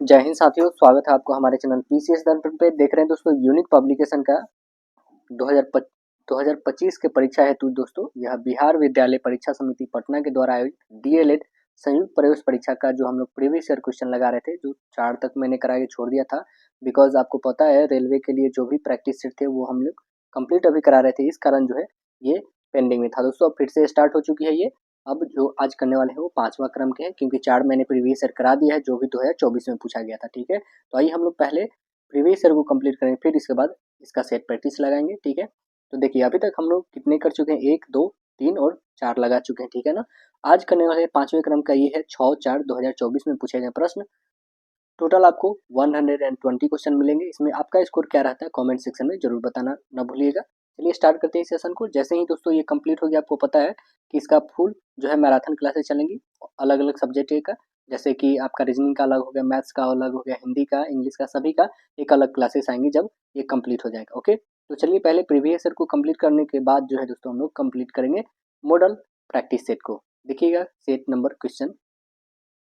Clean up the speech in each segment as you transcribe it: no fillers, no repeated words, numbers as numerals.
जय हिंद साथियों, स्वागत है आपको हमारे चैनल पीसीएस दर्पण पे। देख रहे हैं दोस्तों यूनिक पब्लिकेशन का 2025 के परीक्षा हेतु दोस्तों यह बिहार विद्यालय परीक्षा समिति पटना के द्वारा आयोजित डीएलएड संयुक्त प्रवेश परीक्षा का जो हम लोग प्रीवियस ईयर क्वेश्चन लगा रहे थे, जो 4 तक मैंने करा के छोड़ दिया था। बिकॉज आपको पता है रेलवे के लिए जो भी प्रैक्टिस सेट थे वो हम लोग कंप्लीट अभी करा रहे थे, इस कारण जो है ये पेंडिंग में था दोस्तों। अब फिर से स्टार्ट हो चुकी है ये। अब जो आज करने वाले हैं वो 5वां क्रम के हैं, क्योंकि 4 मैंने प्रीवियस ईयर करा दिया है जो भी 2024 में पूछा गया था। ठीक है, तो आइए हम लोग पहले प्रीवियस ईयर को कंप्लीट करेंगे, फिर इसके बाद इसका सेट प्रैक्टिस लगाएंगे। ठीक है, तो देखिए अभी तक हम लोग कितने कर चुके हैं, 1 2 3 और 4 लगा चुके हैं। ठीक है ना, आज करने वाले 5वें क्रम का ये है 6/4/2024 में पूछे गए प्रश्न। टोटल आपको 120 क्वेश्चन मिलेंगे। इसमें आपका स्कोर क्या रहता है कमेंट सेक्शन में जरूर बताना ना भूलिएगा। चलिए स्टार्ट करते हैं इस सेशन को। जैसे ही दोस्तों ये कंप्लीट हो गया, आपको पता है कि इसका फुल जो है मैराथन क्लासेस चलेंगी अलग अलग सब्जेक्ट का। जैसे कि आपका रीजनिंग का अलग हो गया, मैथ्स का अलग हो गया, हिंदी का, इंग्लिश का, सभी का एक अलग क्लासेस आएंगी जब ये कंप्लीट हो जाएगा। ओके, तो चलिए पहले प्रीवियस ईयर को कंप्लीट करने के बाद जो है दोस्तों हम लोग कंप्लीट करेंगे मॉडल प्रैक्टिस सेट को। देखिएगा set number question,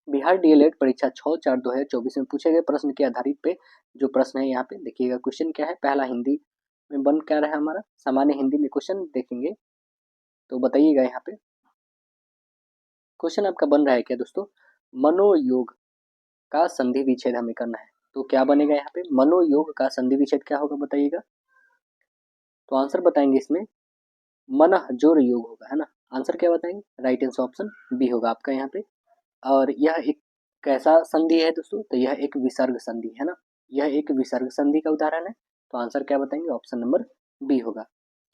Bihar DElEd परीक्षा 6/4/2024 में पूछे गए प्रश्न के आधारित पे जो प्रश्न है यहाँ पे देखिएगा। क्वेश्चन क्या है, पहला हिंदी में बन क्या रहा है हमारा, सामान्य हिंदी में क्वेश्चन देखेंगे तो बताइएगा। यहाँ पे क्वेश्चन आपका बन रहा है क्या दोस्तों, मनोयोग का संधि विच्छेद हमें करना है। तो क्या बनेगा यहाँ पे, मनोयोग का संधि विच्छेद क्या होगा बताइएगा। तो आंसर बताएंगे इसमें मनः जोर योग होगा, है ना। आंसर क्या बताएंगे, राइट आंसर ऑप्शन बी होगा आपका यहाँ पे। और यह एक कैसा संधि है दोस्तों, तो यह एक विसर्ग संधि है ना, यह एक विसर्ग संधि का उदाहरण है। तो आंसर क्या बताएंगे, ऑप्शन नंबर बी होगा।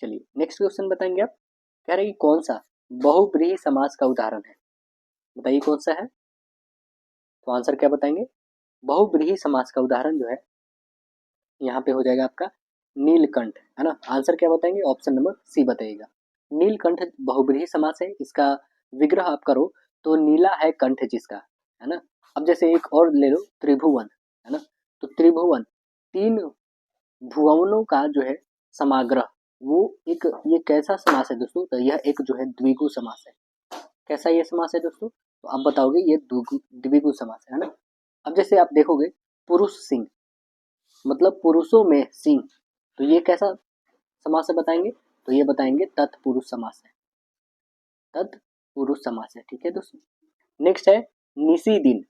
चलिए नेक्स्ट क्वेश्चन बताएंगे आप, कह रहे हैं कि कौन सा बहुब्रीहि समास का उदाहरण है, बताइए कौन सा है। तो आंसर क्या बताएंगे, बहुब्रीहि समास का उदाहरण जो है यहाँ पे हो जाएगा आपका नीलकंठ, है ना। आंसर क्या बताएंगे, ऑप्शन नंबर सी बताइएगा। नीलकंठ बहुब्रीहि समास है, इसका विग्रह आप करो तो नीला है कंठ जिसका, है ना। अब जैसे एक और ले लो त्रिभुवन, है ना। तो त्रिभुवन 3 भुवनों का जो है समाग्रह, वो एक ये कैसा समास है दोस्तों, तो यह एक जो है द्विगु समास है। कैसा ये समास है दोस्तों, तो आप बताओगे ये द्विगु समास है ना। अब जैसे आप देखोगे पुरुष सिंह, मतलब पुरुषों में सिंह, तो ये कैसा समास है बताएंगे, तो ये बताएंगे तत्पुरुष समास है, तत्पुरुष समास है। ठीक है दोस्तों, नेक्स्ट है निसी दिन,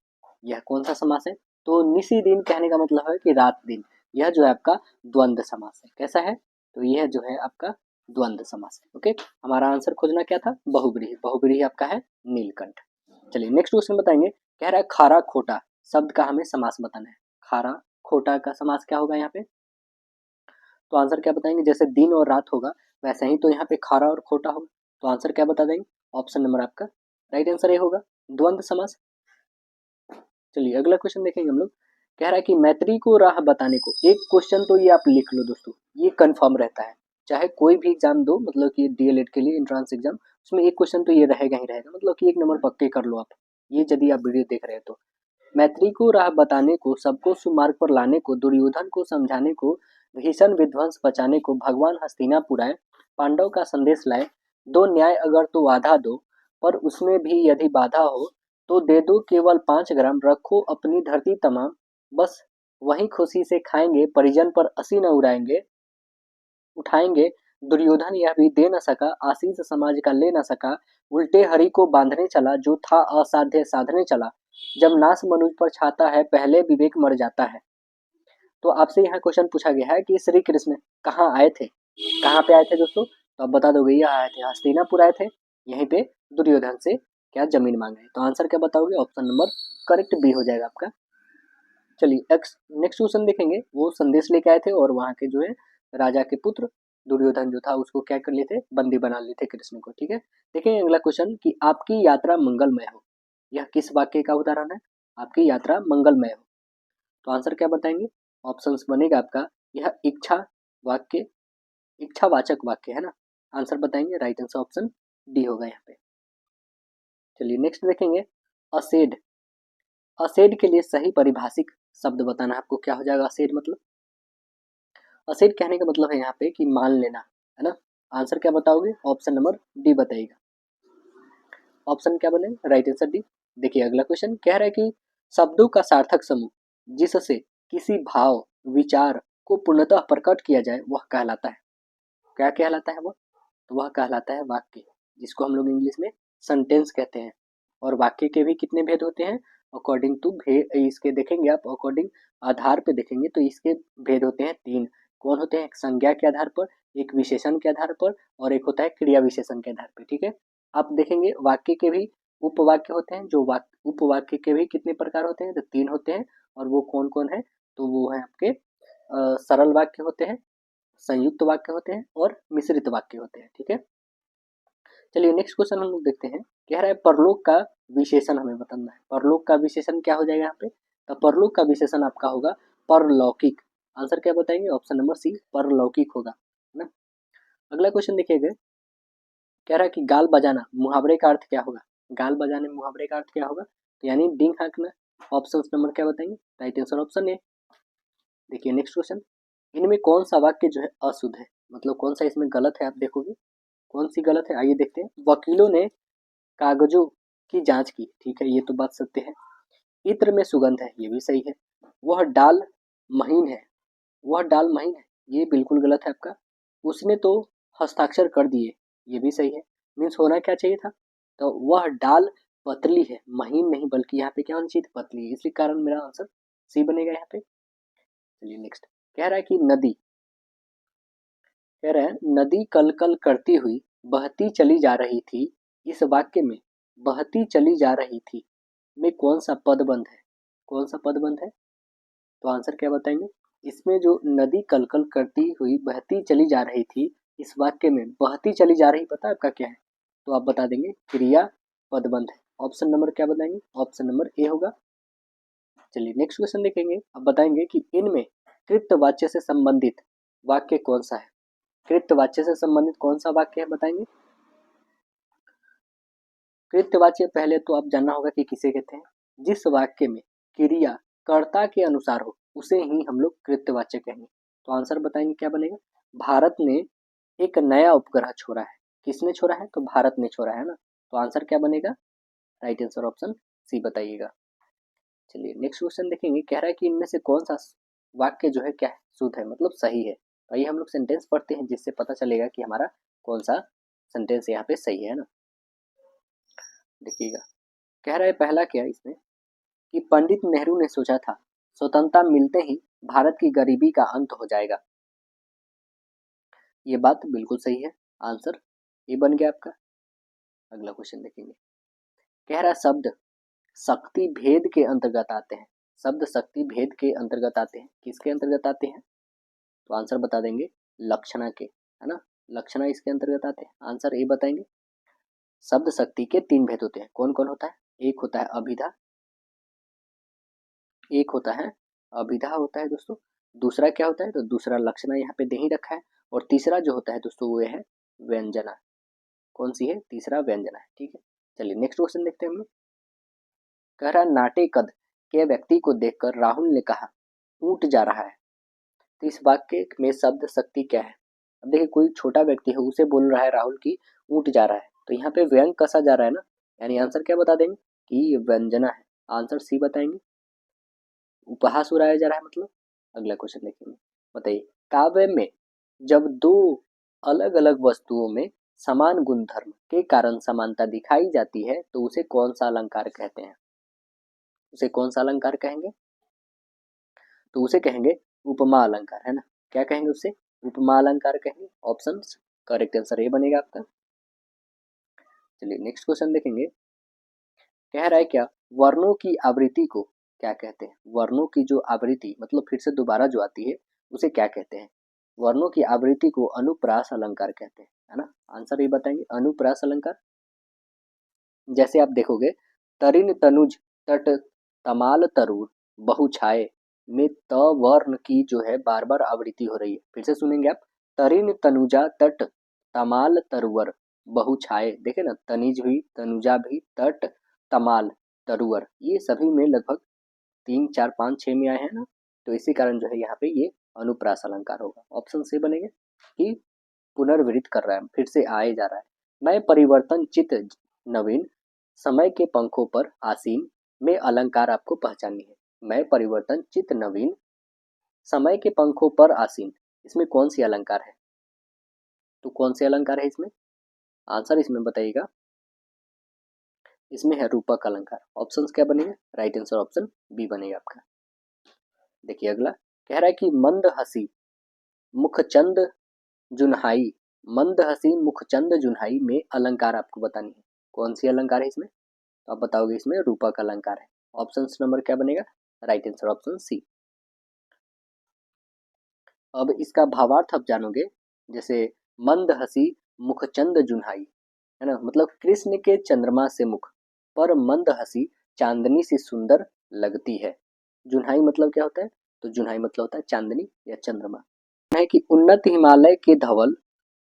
यह कौन सा समास है, तो निसी दिन कहने का मतलब है कि रात दिन, यह जो है आपका द्वंद्व समास है। कैसा है, तो यह जो है आपका द्वंद्व समास है। ओके, हमारा आंसर खोजना क्या था, बहुब्रीहि, बहुब्रीहि आपका है नीलकंठ। चलिए नेक्स्ट क्वेश्चन बताएंगे, कह रहा है खारा खोटा शब्द का हमें समास बताना है। खारा खोटा का समास क्या होगा यहाँ पे, तो आंसर क्या बताएंगे, जैसे दिन और रात होगा वैसे ही तो यहाँ पे खारा और खोटा होगा। तो आंसर क्या बता देंगे, ऑप्शन नंबर आपका राइट आंसर ये होगा द्वंद्व समास। चलिए अगला क्वेश्चन देखेंगे हम लोग, कह रहा है कि मैत्री को राह बताने को, एक क्वेश्चन तो ये आप लिख लो दोस्तों, ये कंफर्म रहता है चाहे कोई भी एग्जाम दो, मतलब कि डीएलएड के लिए एंट्रेंस एग्जाम, उसमें एक क्वेश्चन तो ये रहेगा ही रहेगा, मतलब कि 1 नंबर पक्के कर लो आप ये, यदि आप वीडियो देख रहे हैं तो। मैत्री को राह बताने को, सबको सुमार्ग पर लाने को, दुर्योधन को समझाने को, भीषण विध्वंस बचाने को, भगवान हस्तिनापुर आए, पांडव का संदेश लाए, दो न्याय अगर तो आधा दो, पर उसमें भी यदि बाधा हो तो दे दो केवल 5 ग्राम, रखो अपनी धरती तमाम, बस वहीं खुशी से खाएंगे, परिजन पर असी न उठाएंगे, दुर्योधन यह भी दे न सका, आशीष समाज का ले न सका, उल्टे हरि को बांधने चला, जो था असाध्य साधने चला, जब नाश मनुज पर छाता है, पहले विवेक मर जाता है। तो आपसे यहाँ क्वेश्चन पूछा गया है कि श्री कृष्ण कहाँ आए थे, कहाँ पे आए थे दोस्तों, तो आप बता दोगे यह आए थे हस्तिनापुर आए थे, यहीं पे दुर्योधन से क्या जमीन मांगे। तो आंसर क्या बताओगे, ऑप्शन नंबर करेक्ट बी हो जाएगा आपका। चलिए नेक्स्ट क्वेश्चन देखेंगे, वो संदेश लेके आए थे और वहाँ के जो है राजा के पुत्र दुर्योधन जो था उसको क्या कर लिए थे, बंदी बना लिए थे कृष्ण को। ठीक है, देखेंगे अगला क्वेश्चन कि आपकी यात्रा मंगलमय हो, यह किस वाक्य का उदाहरण है, आपकी यात्रा मंगलमय हो। तो आंसर क्या बताएंगे, ऑप्शंस बनेगा आपका यह इच्छा वाक्य, इच्छावाचक वाक्य है ना। आंसर बताएंगे राइट आंसर ऑप्शन डी होगा यहाँ पे। चलिए नेक्स्ट देखेंगे असेड, असेड के लिए सही परिभाषिक शब्द बताना आपको, क्या हो जाएगा असेड मतलब, असेड कहने का मतलब है यहाँ पे कि मान लेना, है ना। आंसर क्या बताओगे, ऑप्शन नंबर डी बताइएगा। ऑप्शन क्या बने, राइट आंसर डी। देखिए अगला क्वेश्चन कह रहा है कि शब्दों का सार्थक समूह जिससे किसी भाव विचार को पूर्णतः प्रकट किया जाए वह कहलाता है। क्या कहलाता है वह? तो वह कहलाता है वाक्य, जिसको हम लोग इंग्लिश में सेंटेंस कहते हैं। और वाक्य के भी कितने भेद होते हैं? अकॉर्डिंग टू इसके देखेंगे आप, अकॉर्डिंग आधार पे देखेंगे तो इसके भेद होते हैं 3। कौन होते हैं? एक संज्ञा के आधार पर, एक विशेषण के आधार पर, और एक होता है क्रिया विशेषण के आधार पर। ठीक है, आप देखेंगे वाक्य के भी उपवाक्य होते हैं। जो उपवाक्य के भी कितने प्रकार होते हैं? तो 3 होते हैं। और वो कौन कौन है? तो वो है आपके सरल वाक्य होते हैं, संयुक्त वाक्य होते हैं, और मिश्रित वाक्य होते हैं। ठीक है, चलिए नेक्स्ट क्वेश्चन हम लोग देखते हैं। कह रहा है परलोक का विशेषण हमें बताना है। परलोक का विशेषण क्या हो जाएगा यहाँ पे? तो परलोक का विशेषण आपका होगा परलौकिक। आंसर क्या बताएंगे? ऑप्शन नंबर सी, परलौकिक होगा, है ना। अगला क्वेश्चन देखिएगा, कह रहा है कि गाल बजाना मुहावरे का अर्थ क्या होगा? गाल बजाने मुहावरे का अर्थ क्या होगा? तो यानी डींग हाँकना। ऑप्शन नंबर क्या बताएंगे? Right answer option A. देखिए नेक्स्ट क्वेश्चन, इनमें कौन सा वाक्य जो है अशुद्ध है? मतलब कौन सा इसमें गलत है, आप देखोगे कौन सी गलत है। आइए देखते हैं। वकीलों ने कागजों की जांच की, ठीक है, ये तो बात सत्य है। इत्र में सुगंध है, ये भी सही है। वह डाल महीन है, वह डाल महीन है, ये बिल्कुल गलत है आपका। उसने तो हस्ताक्षर कर दिए, ये भी सही है। मीन्स होना क्या चाहिए था? तो वह डाल पतली है, महीन नहीं, बल्कि यहाँ पे क्या होनी चाहिए थी? पतली है। इसी कारण मेरा आंसर सी बनेगा यहाँ पे। चलिए नेक्स्ट, कह रहा है कि नदी, कह रहा है नदी कल कल करती हुई बहती चली जा रही थी। इस वाक्य में बहती चली जा रही थी में कौन सा पदबंध है? कौन सा पदबंध है? तो आंसर क्या बताएंगे? इसमें जो नदी कल कल करती हुई बहती चली जा रही थी, इस वाक्य में बहती चली जा रही पता है आपका क्या है? तो आप बता देंगे क्रिया पदबंध है। ऑप्शन नंबर क्या बताएंगे? ऑप्शन नंबर ए होगा। चलिए नेक्स्ट क्वेश्चन देखेंगे। अब बताएंगे कि इनमें कृतवाच्य से संबंधित वाक्य कौन सा है? कृतवाच्य से संबंधित कौन सा वाक्य है बताएंगे? कृतवाच्य पहले तो आप जानना होगा कि किसे कहते हैं। जिस वाक्य में क्रिया कर्ता के अनुसार हो उसे ही हम लोग कृतवाच्य कहेंगे। तो आंसर बताएंगे क्या बनेगा? भारत ने एक नया उपग्रह छोड़ा है। किसने छोड़ा है? तो भारत ने छोड़ा है ना। तो आंसर क्या बनेगा? राइट आंसर ऑप्शन सी बताइएगा। चलिए नेक्स्ट क्वेश्चन देखेंगे। कह रहा है कि इनमें से कौन सा वाक्य जो है क्या है? शुद्ध है, मतलब सही है। तो आइए हम लोग सेंटेंस पढ़ते हैं, जिससे पता चलेगा कि हमारा कौन सा सेंटेंस यहाँ पे सही है ना। देखिएगा, कह रहा है पहला क्या है इसमें कि पंडित नेहरू ने सोचा था स्वतंत्रता मिलते ही भारत की गरीबी का अंत हो जाएगा। ये बात बिल्कुल सही है। आंसर ये बन गया आपका। अगला क्वेश्चन देखेंगे। कह रहा है शब्द शक्ति भेद के अंतर्गत आते हैं। शब्द शक्ति भेद के अंतर्गत आते हैं, किसके अंतर्गत आते हैं? तो आंसर बता देंगे लक्षणा के, है ना। लक्षणा इसके अंतर्गत आते हैं। आंसर ए बताएंगे। शब्द शक्ति के 3 भेद होते हैं। कौन कौन होता है? एक होता है अभिधा, एक होता है अभिधा होता है दोस्तों। दूसरा क्या होता है? तो दूसरा लक्षणा यहाँ पे दे ही रखा है। और तीसरा जो होता है दोस्तों वो है व्यंजना। कौन सी है? तीसरा व्यंजना है। ठीक है, चलिए नेक्स्ट क्वेश्चन देखते हैं हम लोग। कह रहा नाटे कद के व्यक्ति को देखकर राहुल ने कहा ऊंट जा रहा है। तो इस वाक्य में शब्द शक्ति क्या है? अब देखिए, कोई छोटा व्यक्ति है, उसे बोल रहा है राहुल की ऊंट जा रहा है, तो यहाँ पे व्यंग कसा जा रहा है ना। यानी आंसर क्या बता देंगे कि ये व्यंजना है। आंसर सी बताएंगे। उपहास उड़ाया जा रहा है मतलब। अगला क्वेश्चन देखेंगे। बताइए, काव्य में जब दो अलग अलग वस्तुओं में समान गुणधर्म के कारण समानता दिखाई जाती है तो उसे कौन सा अलंकार कहते हैं? उसे कौन सा अलंकार कहेंगे? तो उसे कहेंगे उपमा अलंकार, है ना। क्या कहेंगे उसे? उपमा अलंकार कहेंगे। ऑप्शन करेक्ट आंसर ये बनेगा आपका। चलिए नेक्स्ट क्वेश्चन देखेंगे। कह रहा है क्या वर्णों की आवृत्ति को क्या कहते हैं? वर्णों की जो आवृत्ति मतलब फिर से दोबारा जो आती है उसे क्या कहते हैं? वर्णों की आवृत्ति को अनुप्रास अलंकार कहते हैं, है ना। आंसर ये बताएंगे अनुप्रास अलंकार। जैसे आप देखोगे, तरिन तनुज तट तमाल तरुर बहु छाए में त वर्ण की जो है बार बार आवृत्ति हो रही है। फिर से सुनेंगे आप, तरिन तनुजा तट तमाल तरुवर बहु छाए। देखे ना, तनिज भी, तनुजा भी, तट, तमाल, तरुवर, ये सभी में लगभग 3 4 5 6 में आए हैं ना। तो इसी कारण जो है यहाँ पे ये अनुप्रास अलंकार होगा। ऑप्शन से बनेगा कि पुनर्वृत्त कर रहा है, फिर से आए जा रहा है। मैं परिवर्तन चित नवीन समय के पंखों पर आसीन में अलंकार आपको पहचाननी है। मैं परिवर्तन चित नवीन, समय के पंखों पर आसीन, इसमें कौन सी अलंकार है? तो कौन से अलंकार है इसमें? आंसर इसमें बताइएगा। इसमें है रूपक अलंकार। ऑप्शंस क्या बनेगा? राइट आंसर ऑप्शन बी बनेगा आपका। देखिए अगला कह रहा है कि मंद हसी मुखचंद जुन्हाई, मंद हसी मुखचंद जुन्हाई में अलंकार आपको बतानी है। कौन सी अलंकार है इसमें? तो आप बताओगे इसमें रूपक अलंकार है। ऑप्शन नंबर क्या बनेगा? Right answer option C. अब इसका भावार्थ आप जानोगे। जैसे मंद हसी मुखचंद जुन्हाई, है ना, मतलब कृष्ण के चंद्रमा से मुख पर मंद हसी चांदनी सी सुंदर लगती है। जुन्हाई मतलब क्या होता है? तो जुन्हाई मतलब होता है चांदनी या चंद्रमा। है कि उन्नत हिमालय के धवल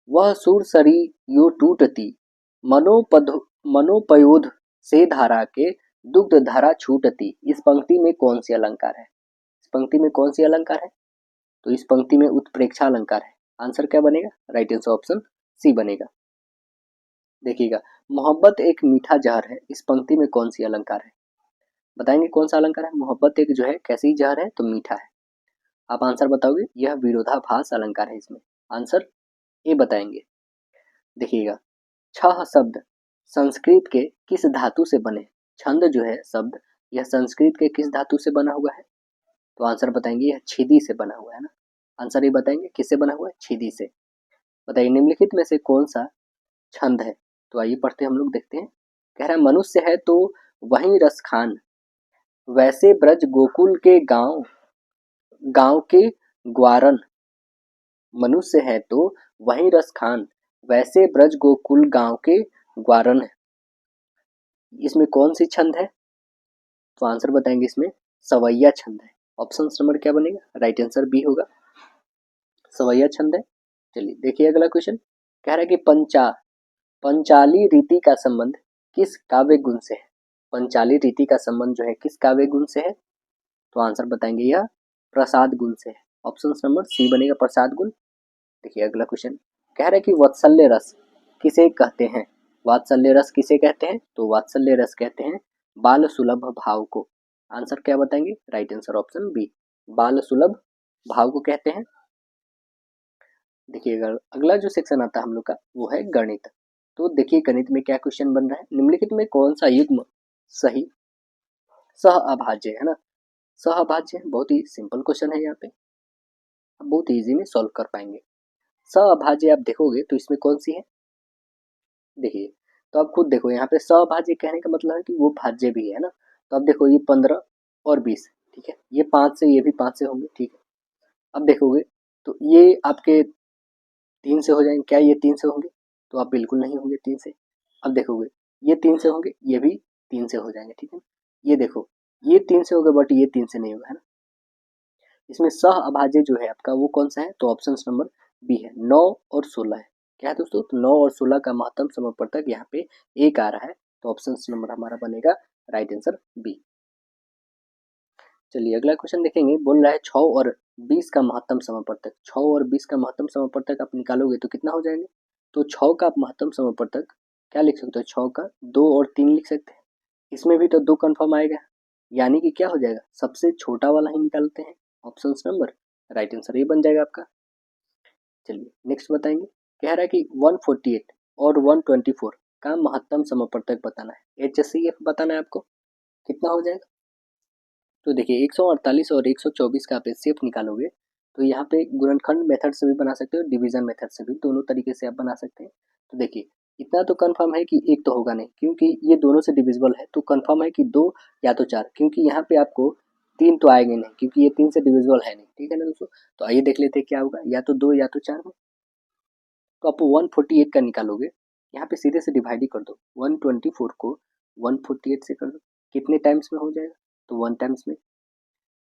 वह सुर सरी यो टूटती, मनोपध मनोपयोध से धारा के दुग्ध धारा छूटती। इस पंक्ति में कौन सी अलंकार है? इस पंक्ति में कौन सी अलंकार है? तो इस पंक्ति में उत्प्रेक्षा अलंकार है। आंसर क्या बनेगा? राइट आंसर ऑप्शन सी बनेगा। देखिएगा, मोहब्बत एक मीठा जहर है, इस पंक्ति में कौन सी अलंकार है? बताएंगे कौन सा अलंकार है? मोहब्बत एक जो है कैसी जहर है? तो मीठा है। आप आंसर बताओगे। यह विरोधाभास अलंकार है। इसमें आंसर ए बताएंगे। देखिएगा, छह शब्द संस्कृत के किस धातु से बने? छंद जो है शब्द, यह संस्कृत के किस धातु से बना हुआ है? तो आंसर बताएंगे यह छिदी से बना हुआ है ना। आंसर ये बताएंगे किससे बना हुआ है? छिदी से। बताइए निम्नलिखित में से कौन सा छंद है? तो आइए पढ़ते हम लोग देखते हैं। कह रहा है मनुष्य है तो वहीं रस खान, वैसे ब्रज गोकुल के गांव गांव के ग्वारन। मनुष्य है तो वहीं रस खान, वैसे ब्रज गोकुल गांव के ग्वारन। इसमें कौन सी छंद है? तो आंसर बताएंगे इसमें सवैया छंद है। ऑप्शन नंबर क्या बनेगा? राइट आंसर बी होगा, सवैया छंद है। चलिए देखिए अगला क्वेश्चन। कह रहा है कि पंचाली रीति का संबंध किस काव्य गुण से है? पंचाली रीति का संबंध जो है किस काव्य गुण से है? तो आंसर बताएंगे यह प्रसाद गुण से है। ऑप्शन नंबर सी बनेगा, प्रसाद गुण। देखिए अगला क्वेश्चन। कह रहा है कि वात्सल्य रस किसे कहते हैं? वात्सल्य रस किसे कहते हैं? तो वात्सल्य रस कहते हैं बाल सुलभ भाव को। आंसर क्या बताएंगे? राइट आंसर ऑप्शन बी, बाल सुलभ भाव को कहते हैं। देखिए अगला जो सेक्शन आता है हम लोग का वो है गणित। तो देखिए गणित में क्या क्वेश्चन बन रहा है। निम्नलिखित में कौन सा युग्म सही सह अभाज्य है ना। सह अभाज्य बहुत ही सिंपल क्वेश्चन है। यहाँ पे आप बहुत इजी में सॉल्व कर पाएंगे। सह अभाज्य आप देखोगे तो इसमें कौन सी है? देखिए तो आप खुद देखो, यहाँ पे सहभाज्य कहने का मतलब है कि वो भाज्य भी है ना। तो अब देखो ये 15 और 20, ठीक है, ये 5 से ये भी 5 से होंगे, ठीक है। अब देखोगे तो ये आपके 3 से हो जाएंगे। क्या ये 3 से होंगे? तो आप बिल्कुल नहीं होंगे 3 से। अब देखोगे ये 3 से होंगे, ये भी 3 से हो जाएंगे, ठीक है। ये देखो ये 3 से होगा बट ये 3 से नहीं होगा, है ना। इसमें सह अभाज्य जो है आपका वो कौन सा है? तो ऑप्शन नंबर बी है, 9 और 16 है। क्या है दोस्तों? तो 9 और 16 का महत्तम समवर्तक यहाँ पे एक आ रहा है। तो ऑप्शन नंबर हमारा बनेगा राइट आंसर बी। चलिए अगला क्वेश्चन देखेंगे। बोल रहा है 6 और 20 का महत्तम समवर्तक। 6 और 20 का महत्तम समवर्तक आप निकालोगे तो कितना हो जाएंगे? तो 6 का आप महत्तम समवर्तक क्या लिख सकते हो? 6 का 2 और 3 लिख सकते हैं। इसमें भी तो 2 कंफर्म आएगा, यानी कि क्या हो जाएगा? सबसे छोटा वाला ही निकालते हैं। ऑप्शन नंबर राइट आंसर ये बन जाएगा आपका। चलिए नेक्स्ट बताएंगे। कह रहा है कि 148 और 124 का महत्तम समवर्तक बताना है। HCF बताना है आपको। कितना हो जाएगा? तो देखिए 148 और 124 का आप HCF निकालोगे तो यहाँ पे गुणनखंड मेथड से भी बना सकते हो, डिवीजन मेथड से भी, दोनों तरीके से आप बना सकते हैं। तो देखिए इतना तो कंफर्म है कि एक तो होगा नहीं, क्योंकि ये दोनों से डिविजिबल है। तो कंफर्म है कि 2 या तो 4, क्योंकि यहाँ पे आपको 3 तो आएंगे नहीं, क्योंकि ये 3 से डिविजिबल है नहीं, ठीक है ना दोस्तों। तो आइए देख लेते हैं क्या होगा, या तो 2 या तो 4 में। तो आप 148 का निकालोगे, यहाँ पे सीधे से डिवाइड ही कर दो। 124 को 148 से कर दो, कितने टाइम्स में हो जाएगा? तो 1 टाइम्स में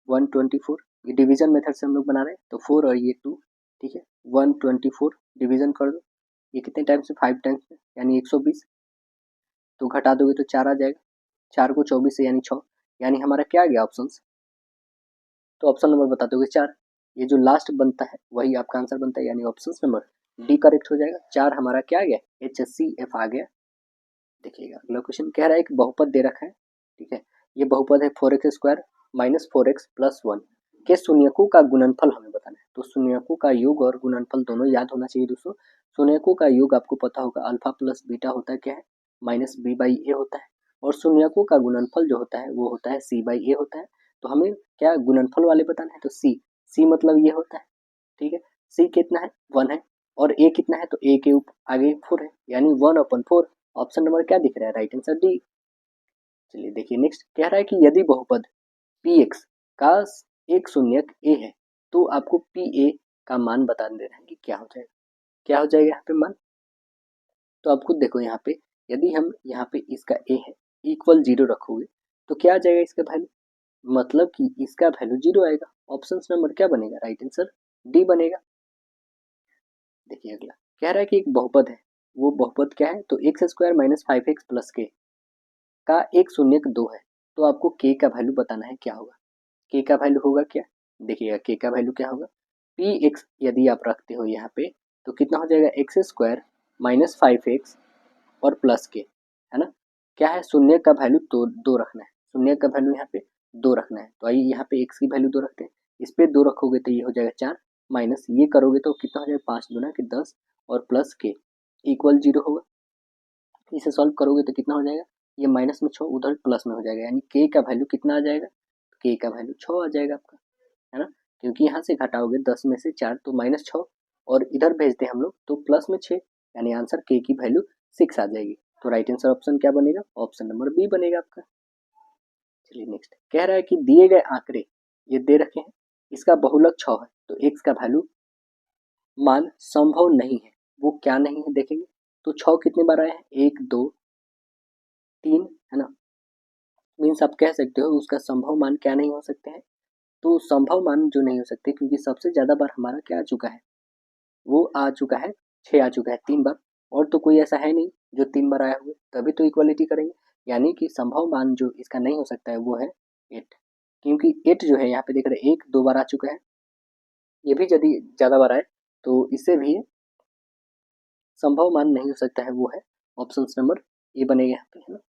124। ये डिवीजन मेथड से हम लोग बना रहे हैं, तो 4 और ये 2, ठीक है। 124 डिवीजन कर दो, ये कितने टाइम्स में? 5 टाइम्स में, यानी 120। तो घटा दोगे तो 4 आ जाएगा। 4 को 24 से यानी 6, यानी हमारा क्या आ गया ऑप्शन? तो ऑप्शन नंबर बता दोगे 4। ये जो लास्ट बनता है वही आपका आंसर बनता है, यानी ऑप्शन नंबर डी करेक्ट हो जाएगा। 4 हमारा क्या आ गया? HCF आ गया। देखिएगा अगला क्वेश्चन। कह रहा है एक बहुपद दे रखा है, ठीक है। ये बहुपद है 4x स्क्वायर -4x+1 के शून्यकों का गुणनफल हमें बताना है। तो शून्यकों का योग और गुणनफल दोनों याद होना चाहिए दोस्तों। शून्यकों का योग आपको पता होगा अल्फा प्लस बीटा होता है क्या है, -b/a होता है, और शून्यकों का गुणनफल जो होता है वो होता है c/a होता है। तो हमें क्या गुणनफल वाले बताना है, तो c मतलब ये होता है, ठीक है। c कितना है, 1 है, और a कितना है, तो a के आगे 4 है, यानी 1/4। ऑप्शन नंबर क्या दिख रहा है, राइट आंसर डी। चलिए देखिए नेक्स्ट कह रहा है कि यदि बहुपद px का एक शून्यक a है तो आपको pa का मान बता दे रहे हैं कि क्या हो जाएगा। क्या हो जाएगा यहाँ पे मान, तो आप खुद देखो यहाँ पे, यदि हम यहाँ पे इसका a है इक्वल 0 रखोगे तो क्या आ जाएगा इसका वैल्यू, मतलब कि इसका वैल्यू 0 आएगा। ऑप्शन नंबर क्या बनेगा, राइट आंसर डी बनेगा। देखिए अगला कह रहा है कि एक बहुपद है, वो बहुपद क्या है, तो x² - 5x + k का एक शून्यक 2 है, तो आपको k का वैल्यू बताना है क्या होगा। k का वैल्यू होगा क्या, देखिएगा k का वैल्यू क्या होगा, px यदि आप रखते हो यहाँ पे तो कितना हो जाएगा, x² - 5x और प्लस k, है ना। क्या है, शून्य का वैल्यू तो 2 रखना है, शून्य का वैल्यू यहाँ पे 2 रखना है। तो आइए यहाँ पे x की वैल्यू 2 रखते हैं, इस पे 2 रखोगे तो ये हो जाएगा 4, माइनस ये करोगे तो कितना हो जाएगा 5 दूना के 10 और प्लस k इक्वल 0 होगा। इसे सॉल्व करोगे तो कितना हो जाएगा, ये माइनस में 6 उधर प्लस में हो जाएगा, यानी k का वैल्यू कितना आ जाएगा, k का वैल्यू 6 आ जाएगा आपका, है ना। क्योंकि यहाँ से घटाओगे 10 में से 4 तो -6 और इधर भेजते हम लोग तो प्लस में 6, यानी आंसर k की वैल्यू 6 आ जाएगी। तो राइट आंसर ऑप्शन क्या बनेगा, ऑप्शन नंबर बी बनेगा आपका। चलिए नेक्स्ट कह रहा है कि दिए गए आंकड़े ये दे रखे हैं, इसका बहुलक 6 है, तो x का वैल्यू मान संभव नहीं है, वो क्या नहीं है देखेंगे। तो 6 कितने बार आए हैं, 1 2 3, है ना। मीन्स आप कह सकते हो उसका संभव मान क्या नहीं हो सकते हैं, तो संभव मान जो नहीं हो सकते क्योंकि सबसे ज़्यादा बार हमारा क्या आ चुका है, वो आ चुका है 6 आ चुका है 3 बार, और तो कोई ऐसा है नहीं जो 3 बार आया हुआ, तभी तो इक्वलिटी करेंगे। यानी कि संभव मान जो इसका नहीं हो सकता है वो है 8, क्योंकि 8 जो है यहाँ पे देख रहे हैं 1 2 बार आ चुका है, ये भी यदि ज़्यादा बार आए तो इससे भी संभव मान नहीं हो सकता है, वो है ऑप्शन नंबर ए बनेगा यहाँ पे, है ना।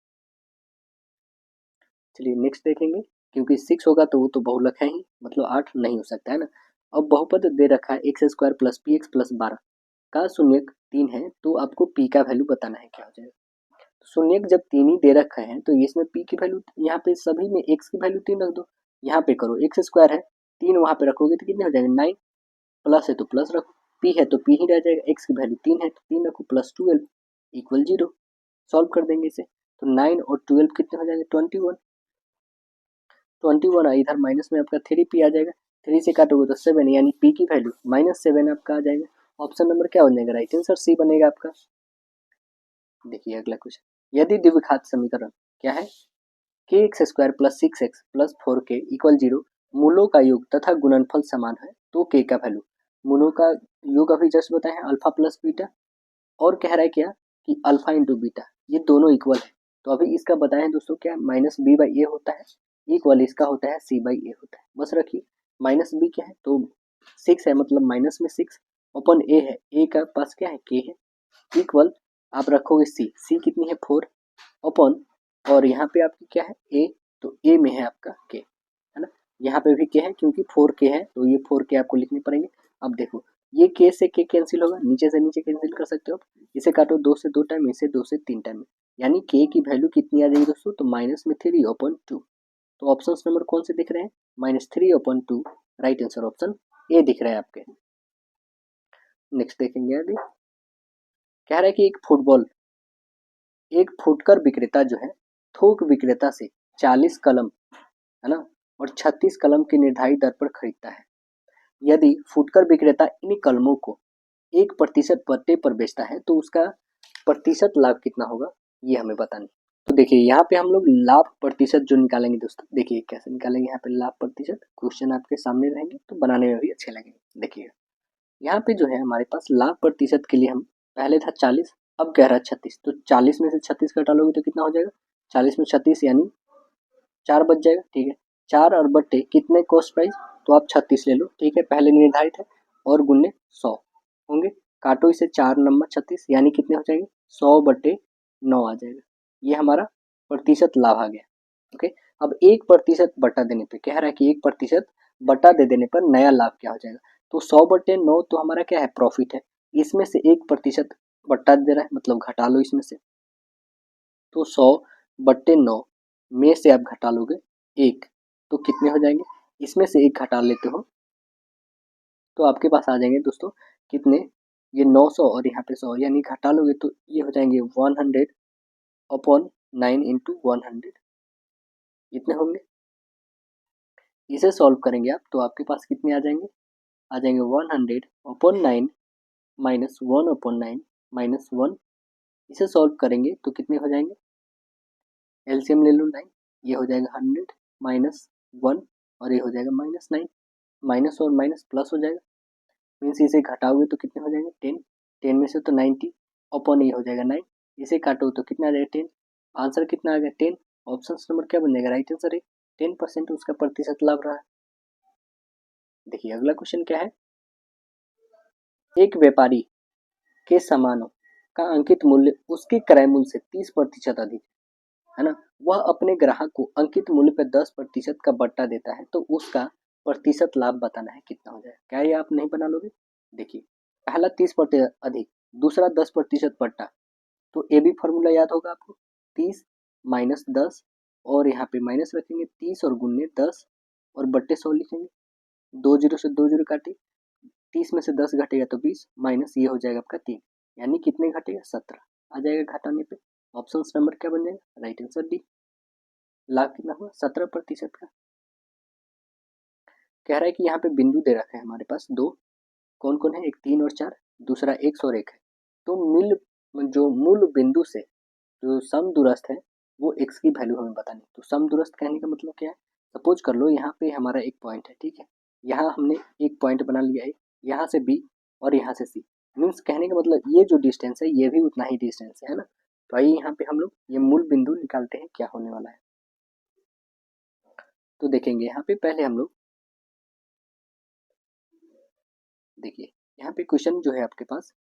चलिए नेक्स्ट देखेंगे, क्योंकि 6 होगा तो वो तो बहुलक है ही, मतलब 8 नहीं हो सकता है ना। अब बहुपद दे रखा है x² + px + 12 का शून्यक 3 है, तो आपको p का वैल्यू बताना है क्या हो जाएगा। शून्यक जब 3 ही दे रखा है तो इसमें p की वैल्यू, यहाँ पे सभी में x की वैल्यू 3 रख दो, यहाँ पे करो x² है 3 वहाँ पे रखोगे तो कितने हो जाएगा 9, प्लस है तो प्लस रखो, p है तो p ही रह जाएगा, x की वैल्यू 3 है तो 3 रखो, प्लस 12 इक्वल 0। सॉल्व कर देंगे इसे, तो 9 और 12 कितने हो जाएंगे 21 है, इधर माइनस में आपका 3p आ जाएगा, 3 से काटोगे तो 7, यानी p की वैल्यू -7 आपका आ जाएगा। ऑप्शन नंबर क्या हो जाएगा, राइट आंसर सी बनेगा आपका। देखिए अगला क्वेश्चन, यदि द्विघात समीकरण क्या है, kx² + 6x + 4k = 0 मूलों का योग तथा गुणनफल समान है तो k का वैल्यू, मूलों का योग अभी जस्ट बताए हैं अल्फा प्लस बीटा, और कह रहा है क्या कि अल्फा इंटू बीटा ये दोनों इक्वल है, तो अभी इसका बताएं दोस्तों क्या -b/a होता है, इक्वल इसका होता है c/a होता है, बस रखिए। -b क्या है, तो 6 है मतलब माइनस में 6 अपन a है, a का पास क्या है k है, इक्वल आप रखोगे c कितनी है 4 अपन, और यहाँ पे आपकी क्या है a, तो a में है आपका k, है ना। यहाँ पे भी k है क्योंकि 4k है तो ये 4k आपको लिखने पड़ेंगे। अब देखो ये k से k कैंसिल होगा, नीचे से नीचे कैंसिल कर सकते हो आप, इसे काटो 2 से 2 टाइम, इसे 2 से 3 टाइम, यानी k की वैल्यू कितनी आ जाएगी दोस्तों, तो -3/2। तो ऑप्शन नंबर कौन से दिख रहे हैं, -3/2, राइट आंसर ऑप्शन ए दिख रहा है आपके। नेक्स्ट देखेंगे अभी, कह रहा है कि एक फुटकर विक्रेता जो है थोक विक्रेता से 40 कलम, है ना, और 36 कलम की निर्धारित दर पर खरीदता है। यदि फुटकर विक्रेता इन कलमों को 1% पट्टे पर बेचता है तो उसका प्रतिशत लाभ कितना होगा, ये हमें बताना है। तो देखिए यहाँ पे हम लोग लाभ प्रतिशत जो निकालेंगे दोस्तों, देखिए कैसे निकालेंगे, यहाँ पे लाभ प्रतिशत क्वेश्चन आपके सामने रहेंगे तो बनाने में भी अच्छे लगेंगे। देखिए यहाँ पे जो है हमारे पास लाभ प्रतिशत के लिए हम पहले था 40, अब कह रहा है 36, तो 40 में से 36 घटा लोगे तो कितना हो जाएगा, 40 में 36 यानी 4 बच जाएगा, ठीक है। 4 और बट्टे कितने कॉस्ट प्राइस, तो आप 36 ले लो, ठीक है, पहले निर्धारित है, और गुने 100 होंगे, काटो इसे 4 नंबर 36 यानी कितने हो जाएंगे 100/9 आ जाएगा, ये हमारा प्रतिशत लाभ आ गया। ओके, अब 1% बटा देने पे कह रहा है कि 1% बटा दे देने पर नया लाभ क्या हो जाएगा। तो 100/9 तो हमारा क्या है, प्रॉफिट है। इसमें से 1% बटा दे रहा है, मतलब घटा लो इसमें से। तो 100/9 में से आप घटा लोगे 1, तो कितने हो जाएंगे, इसमें से 1 घटा लेते हो तो आपके पास आ जाएंगे दोस्तों कितने, ये 900 और यहाँ पे 100, यानी घटा लोगे तो ये हो जाएंगे 100/9 इंटू 100, इतने होंगे। इसे सॉल्व करेंगे आप तो आपके पास कितने आ जाएंगे 100/9 माइनस 1/9 माइनस 1। इसे सॉल्व करेंगे तो कितने हो जाएंगे, एलसीएम ले लो 9, ये हो जाएगा 100 माइनस 1 और ये हो जाएगा -9, माइनस और माइनस प्लस हो जाएगा, मीन्स इसे घटाओगे तो कितने हो जाएंगे 10, 10 में से तो 90 अपॉन ये हो जाएगा 9, इसे काटो तो कितना आ जाएगा 10, आंसर कितना आ गया 10। ऑप्शन नंबर क्या बन जाएगा, राइट आंसर है 10% उसका प्रतिशत लाभ रहा है। देखिए अगला क्वेश्चन क्या है, एक व्यापारी के सामानों का अंकित मूल्य उसके क्रय मूल्य से 30% अधिक है ना, वह अपने ग्राहक को अंकित मूल्य पर 10% का बट्टा देता है, तो उसका प्रतिशत लाभ बताना है कितना हो जाएगा। क्या ये आप नहीं बना लोगे, देखिए पहला 30% अधिक, दूसरा 10% बट्टा, तो ए बी फॉर्मूला याद होगा आपको, 30 माइनस 10 और यहाँ पे माइनस रखेंगे 30 और गुन्ने 10 और बट्टे 100 लिखेंगे, 2 जीरो से 2 जीरो काटे, 30 में से 10 घटेगा तो 20 माइनस ये हो जाएगा आपका 3, यानी कितने घटेगा 17 आ जाएगा घटाने पे। ऑप्शन नंबर क्या बन जाएगा, राइट आंसर डी। लाभ कितना हुआ 17% का। कह रहा है कि यहाँ पे बिंदु दे रखा है हमारे पास दो, कौन कौन है, एक 3 और 4, दूसरा x और 1 है। तो जो मूल बिंदु से जो समदूरस्थ है वो x की वैल्यू हमें बतानी। तो समदूरस्थ कहने का मतलब क्या है, सपोज कर लो यहाँ पे हमारा एक पॉइंट है, ठीक है, यहाँ हमने एक पॉइंट बना लिया है, यहाँ से b और यहाँ से c, मीन्स कहने का मतलब ये जो डिस्टेंस है ये भी उतना ही डिस्टेंस है ना। तो आइए यहाँ पे हम लोग ये मूल बिंदु निकालते हैं क्या होने वाला है। तो देखेंगे यहाँ पे पहले हम लोग देखिए यहाँ पे क्वेश्चन जो है आपके पास,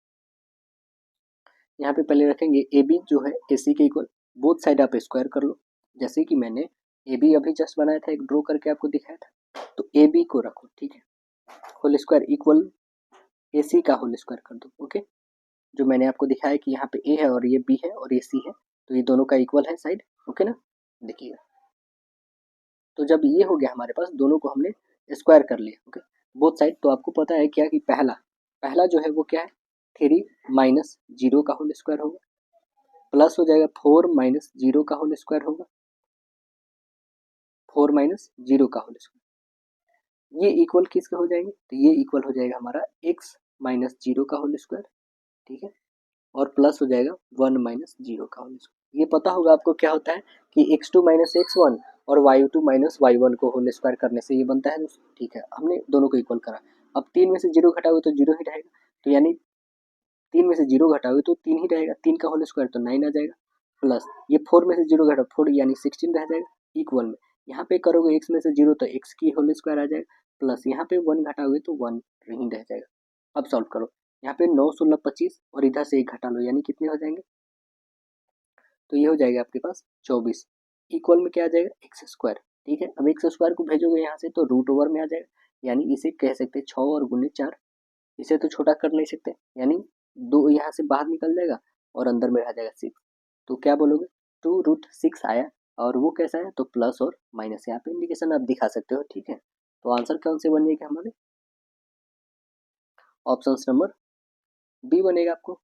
यहाँ पे पहले रखेंगे ए बी जो है ए सी के इक्वल, बोथ साइड आप स्क्वायर कर लो, जैसे कि मैंने ए बी अभी जस्ट बनाया था, एक ड्रॉ करके आपको दिखाया था, तो ए बी को रखो, ठीक है, होल स्क्वायर इक्वल ए सी का होल स्क्वायर कर दो, ओके। जो मैंने आपको दिखाया कि यहाँ पे ए है और ये बी है और ये सी है, तो ये दोनों का इक्वल है साइड, ओके ना। देखिएगा तो जब ये हो गया हमारे पास, दोनों को हमने स्क्वायर कर लिया, ओके, बोथ साइड। तो आपको पता है क्या कि पहला पहला जो है वो क्या है, 3 माइनस 0 का होल स्क्वायर होगा, प्लस हो जाएगा 4 माइनस 0 का होल स्क्वायर होगा, 4 माइनस 0 का होल स्क्वायर, ये इक्वल किसके हो जाएंगे, तो ये इक्वल हो जाएगा हमारा x माइनस 0 का होल स्क्वायर, ठीक है, और प्लस हो जाएगा 1 माइनस 0 का होल स्क्वायर। ये पता होगा आपको क्या होता है कि x2 माइनस x1 और y2 माइनस y1 को होल स्क्वायर करने से ये बनता है दोस्तों, ठीक है, हमने दोनों को इक्वल करा। अब 3 में से 0 घटाओगे तो 0 ही रहेगा, तो यानी 3 में से 0 घटाओगे तो 3 ही रहेगा, 3 का होल स्क्वायर तो 9 आ जाएगा, प्लस ये 4 में से 0 घटाओ 4 यानी 16 रह जाएगा इक्वल में, यहाँ पे करोगे x में से 0 तो x की होल स्क्वायर आ जाएगा, प्लस यहाँ पे 1 घटाओगे तो 1 ही रह जाएगा। अब सॉल्व करो, यहाँ पे 9 16 25 और इधर से 1 घटा लो, यानी कितने हो जाएंगे, तो ये हो जाएगा आपके पास 24, इक्वल में क्या आ जाएगा एक्स स्क्वायर, ठीक है। अब एक्स स्क्वायर को भेजोगे यहाँ से तो रूट ओवर में आ जाएगा, यानी इसे कह सकते हैं 6 और गुने 4, इसे तो छोटा कर नहीं सकते, यानी 2 यहाँ से बाहर निकल जाएगा और अंदर में रह जाएगा 6, तो क्या बोलोगे 2√6 आया, और वो कैसा है तो प्लस और माइनस, यहाँ पे इंडिकेशन आप दिखा सकते हो, ठीक है। तो आंसर कौन से बनेगा हमारे, ऑप्शन नंबर बी बनेगा आपको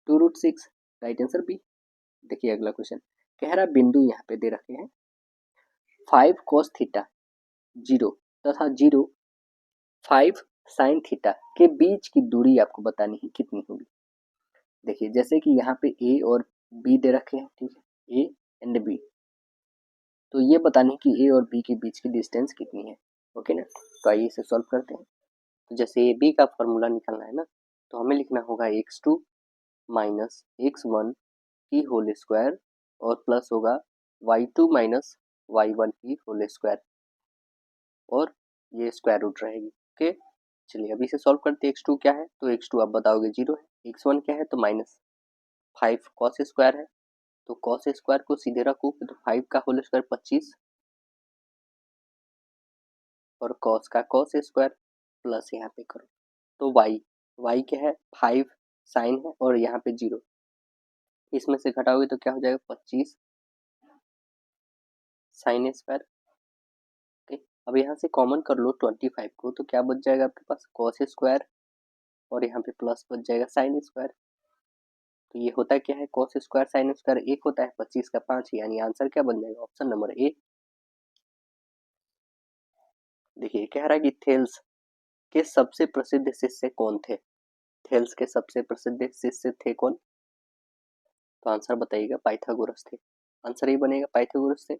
2√6, राइट आंसर बी। देखिए अगला क्वेश्चन, कह रहा बिंदु यहाँ पे दे रखे हैं 5 cos थीटा 0 तथा 5 sin थीटा के बीच की दूरी आपको बतानी है कितनी होगी। देखिए जैसे कि यहाँ पे ए और बी दे रखे हैं, ठीक है, ए एंड बी, तो ये बतानी है कि ए और बी के बीच की डिस्टेंस कितनी है, ओके ना। तो आइए इसे सॉल्व करते हैं। तो जैसे ए बी का फॉर्मूला निकालना है ना, तो हमें लिखना होगा x2 माइनस x1 की होल स्क्वायर और प्लस होगा y2 माइनस y1 की होल स्क्वायर, और ये स्क्वायर रूट रहेगी, ओके। चलिए अभी इसे सॉल्व करते हैं। x2 क्या है, तो x2 आप बताओगे 0 है, x1 क्या है तो -5 cos स्क्वायर है, तो कॉस स्क्वायर को सीधे रखो तो 5 का होल स्क्वायर 25 और कॉस का कॉस स्क्वायर प्लस यहाँ पे करो तो वाई क्या है 5 साइन है और यहाँ पे 0, इसमें से घटाओगे तो क्या हो जाएगा 25 साइन स्क्वायर। ओके, अब यहाँ से कॉमन कर लो 25 को तो क्या बच जाएगा आपके पास कॉस स्क्वायर और यहाँ पे प्लस बच जाएगा साइन स्क्वायर। तो ये होता है क्या है कॉस स्क्वायर साइन स्क्वायर एक होता है 25 का 5, यानी आंसर क्या बन जाएगा ऑप्शन नंबर ए। देखिए कह रहा है कि थेल्स के सबसे प्रसिद्ध शिष्य कौन थे, थेल्स के सबसे प्रसिद्ध शिष्य थे कौन, तो आंसर बताइएगा पाइथागोरस थे, आंसर ये बनेगा पाइथागोरस थे।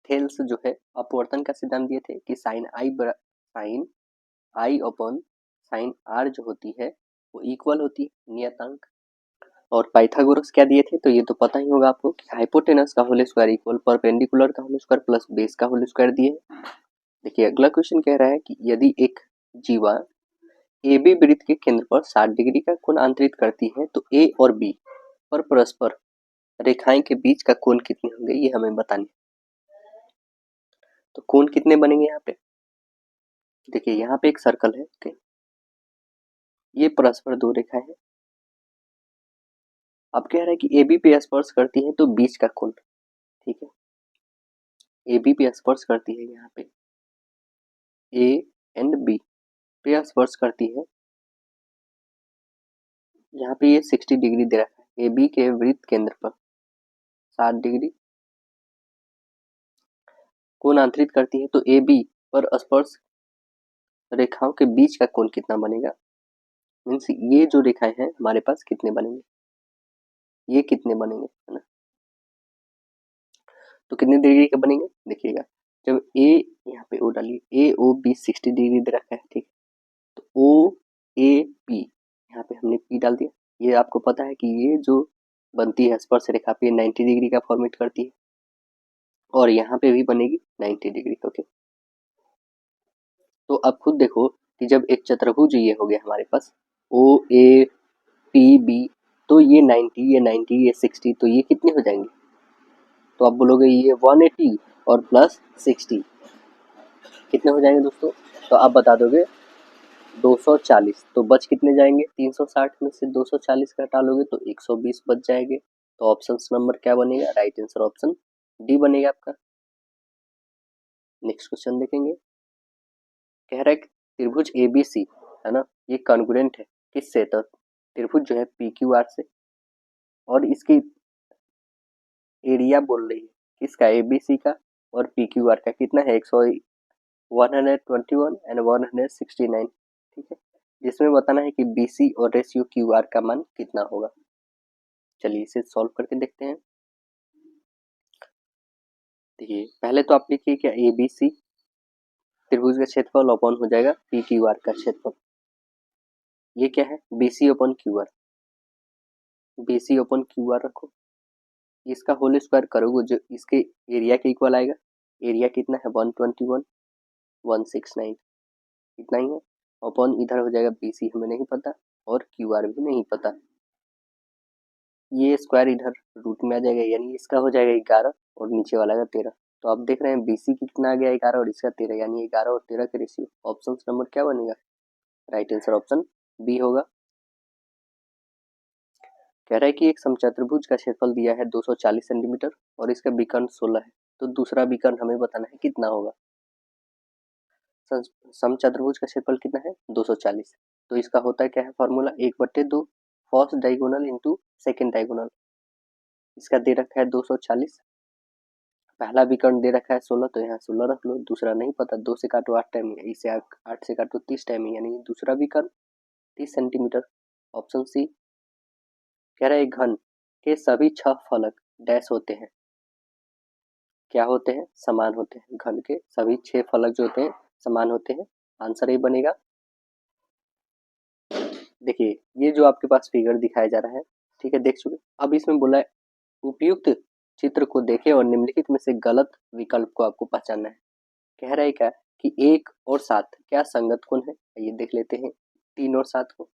थेल्स जो है अपवर्तन का सिद्धांत दिए थे कि sine I upon sine R जो होती है वो इक्वल होती है नियतांक। और पाइथागोरस क्या दिए थे तो ये तो पता ही होगा आपको कि हाइपोटेनस का होल स्क्वायर इक्वल परपेंडिकुलर का होल स्क्वायर प्लस बेस का होल स्क्वायर दिए। देखिए अगला क्वेश्चन कह रहा है कि यदि एक जीवा ए बी वृत्त के केंद्र पर 60 डिग्री का कोण अंतरित करती है तो ए और बी पर परस्पर रेखाएं के बीच का कोण कितने होंगे ये हमें बताने। तो कोण कितने बनेंगे यहाँ पे, देखिए यहाँ पे एक सर्कल है, ओके, ये परस्पर दो रेखाएं हैं। अब कह रहा है कि ए बी पे स्पर्श करती है तो बीच का कोण, ठीक है, ए बी पे स्पर्श करती है, यहाँ पे ए एंड बी पे स्पर्श करती है, यहाँ पे ये 60 डिग्री दे रखा है, ए बी के वृत्त केंद्र पर 60 डिग्री कोण अंतरित करती है तो ए बी पर स्पर्श रेखाओं के बीच का कोण कितना बनेगा, मीन्स ये जो रेखाएं हैं हमारे पास कितने बनेंगे, ये कितने बनेंगे, है ना, तो कितने डिग्री के बनेंगे देखिएगा, जब ए यहाँ पे ओ डालिए ए ओ बी 60 डिग्री दे रखा है, ठीक, तो ओ ए पी यहाँ पे हमने पी डाल दिया, ये आपको पता है कि ये जो बनती है स्पर्श रेखा पे 90 डिग्री का फॉर्मेट करती है और यहाँ पे भी बनेगी 90 डिग्री, ओके। तो अब खुद देखो कि जब एक चतुर्भुज ये हो गया हमारे पास ओ ए पी बी, तो ये 90 ये 90 ये 60, तो ये कितने हो जाएंगे, तो आप बोलोगे ये 180 और प्लस 60 कितने हो जाएंगे दोस्तों, तो आप बता दोगे 240, तो बच कितने जाएंगे 360 में से 240 का हटा लोगे तो 120 बच जाएंगे। तो ऑप्शन नंबर क्या बनेगा, राइट आंसर ऑप्शन डी बनेगा आपका। नेक्स्ट क्वेश्चन देखेंगे, कह रहा है कि त्रिभुज एबीसी है ना, ये कॉन्ग्रुएंट है किससे, तो त्रिभुज जो है पी क्यू आर से, और इसकी एरिया बोल रही है किसका एबीसी का और पी क्यू आर का कितना है 121 एंड 169, ठीक है, जिसमें बताना है कि बीसी और रेशियो क्यू आर का मान कितना होगा। चलिए इसे सॉल्व करके देखते हैं। देखिए पहले तो आप लिखिए क्या ए बी सी त्रिभुज का क्षेत्रफल अपॉन हो जाएगा पी क्यू आर का क्षेत्रफल, ये क्या है B C upon Q R, B C upon Q R रखो, इसका होल स्क्वायर करोगे जो इसके एरिया के इक्वल आएगा, एरिया कितना है 121 169 इतना ही है, अपॉन इधर हो जाएगा बी सी हमें नहीं पता और क्यू आर भी नहीं पता, ये स्क्वायर इधर रूट में आ जाएगा यानी इसका हो जाएगा 11 और नीचे वाला का 13, तो आप देख रहे हैं बीसी कितना आ गया 11 और इसका 13, यानी 11 और 13 के रेशियो, ऑप्शन नंबर क्या बनेगा, राइट आंसर ऑप्शन बी होगा। कह रहा है कि एक समचतुर्भुज का क्षेत्रफल दिया है 240 सेंटीमीटर और इसका विकर्ण 16 है, तो दूसरा विकर्ण हमें बताना है कितना होगा। समचतुर्भुज का क्षेत्रफल कितना है 240, तो इसका होता है क्या है formula 1/2 first diagonal into second diagonal, इसका दे रखा है 240, पहला विकर्ण दे रखा है 16 तो यहाँ 16 रख लो, दूसरा नहीं पता 2 से काटो 8 टाइम, इसे 8 से काटो 30 टाइम, यानी दूसरा विकर्ण 30 सेंटीमीटर, ऑप्शन सी। कह रहा है घन के सभी 6 फलक डैश होते हैं, क्या होते हैं समान होते हैं, घन के सभी 6 फलक जो होते हैं समान होते हैं, आंसर ये बनेगा। देखिए ये जो आपके पास फिगर दिखाया जा रहा है, ठीक है देख चुके, अब इसमें बोला है उपयुक्त चित्र को देखें और निम्नलिखित में से गलत विकल्प को आपको पहचानना है। कह रहा है क्या कि 1 और 7 क्या संगत कोण है, ये देख लेते हैं 3 और 7 को,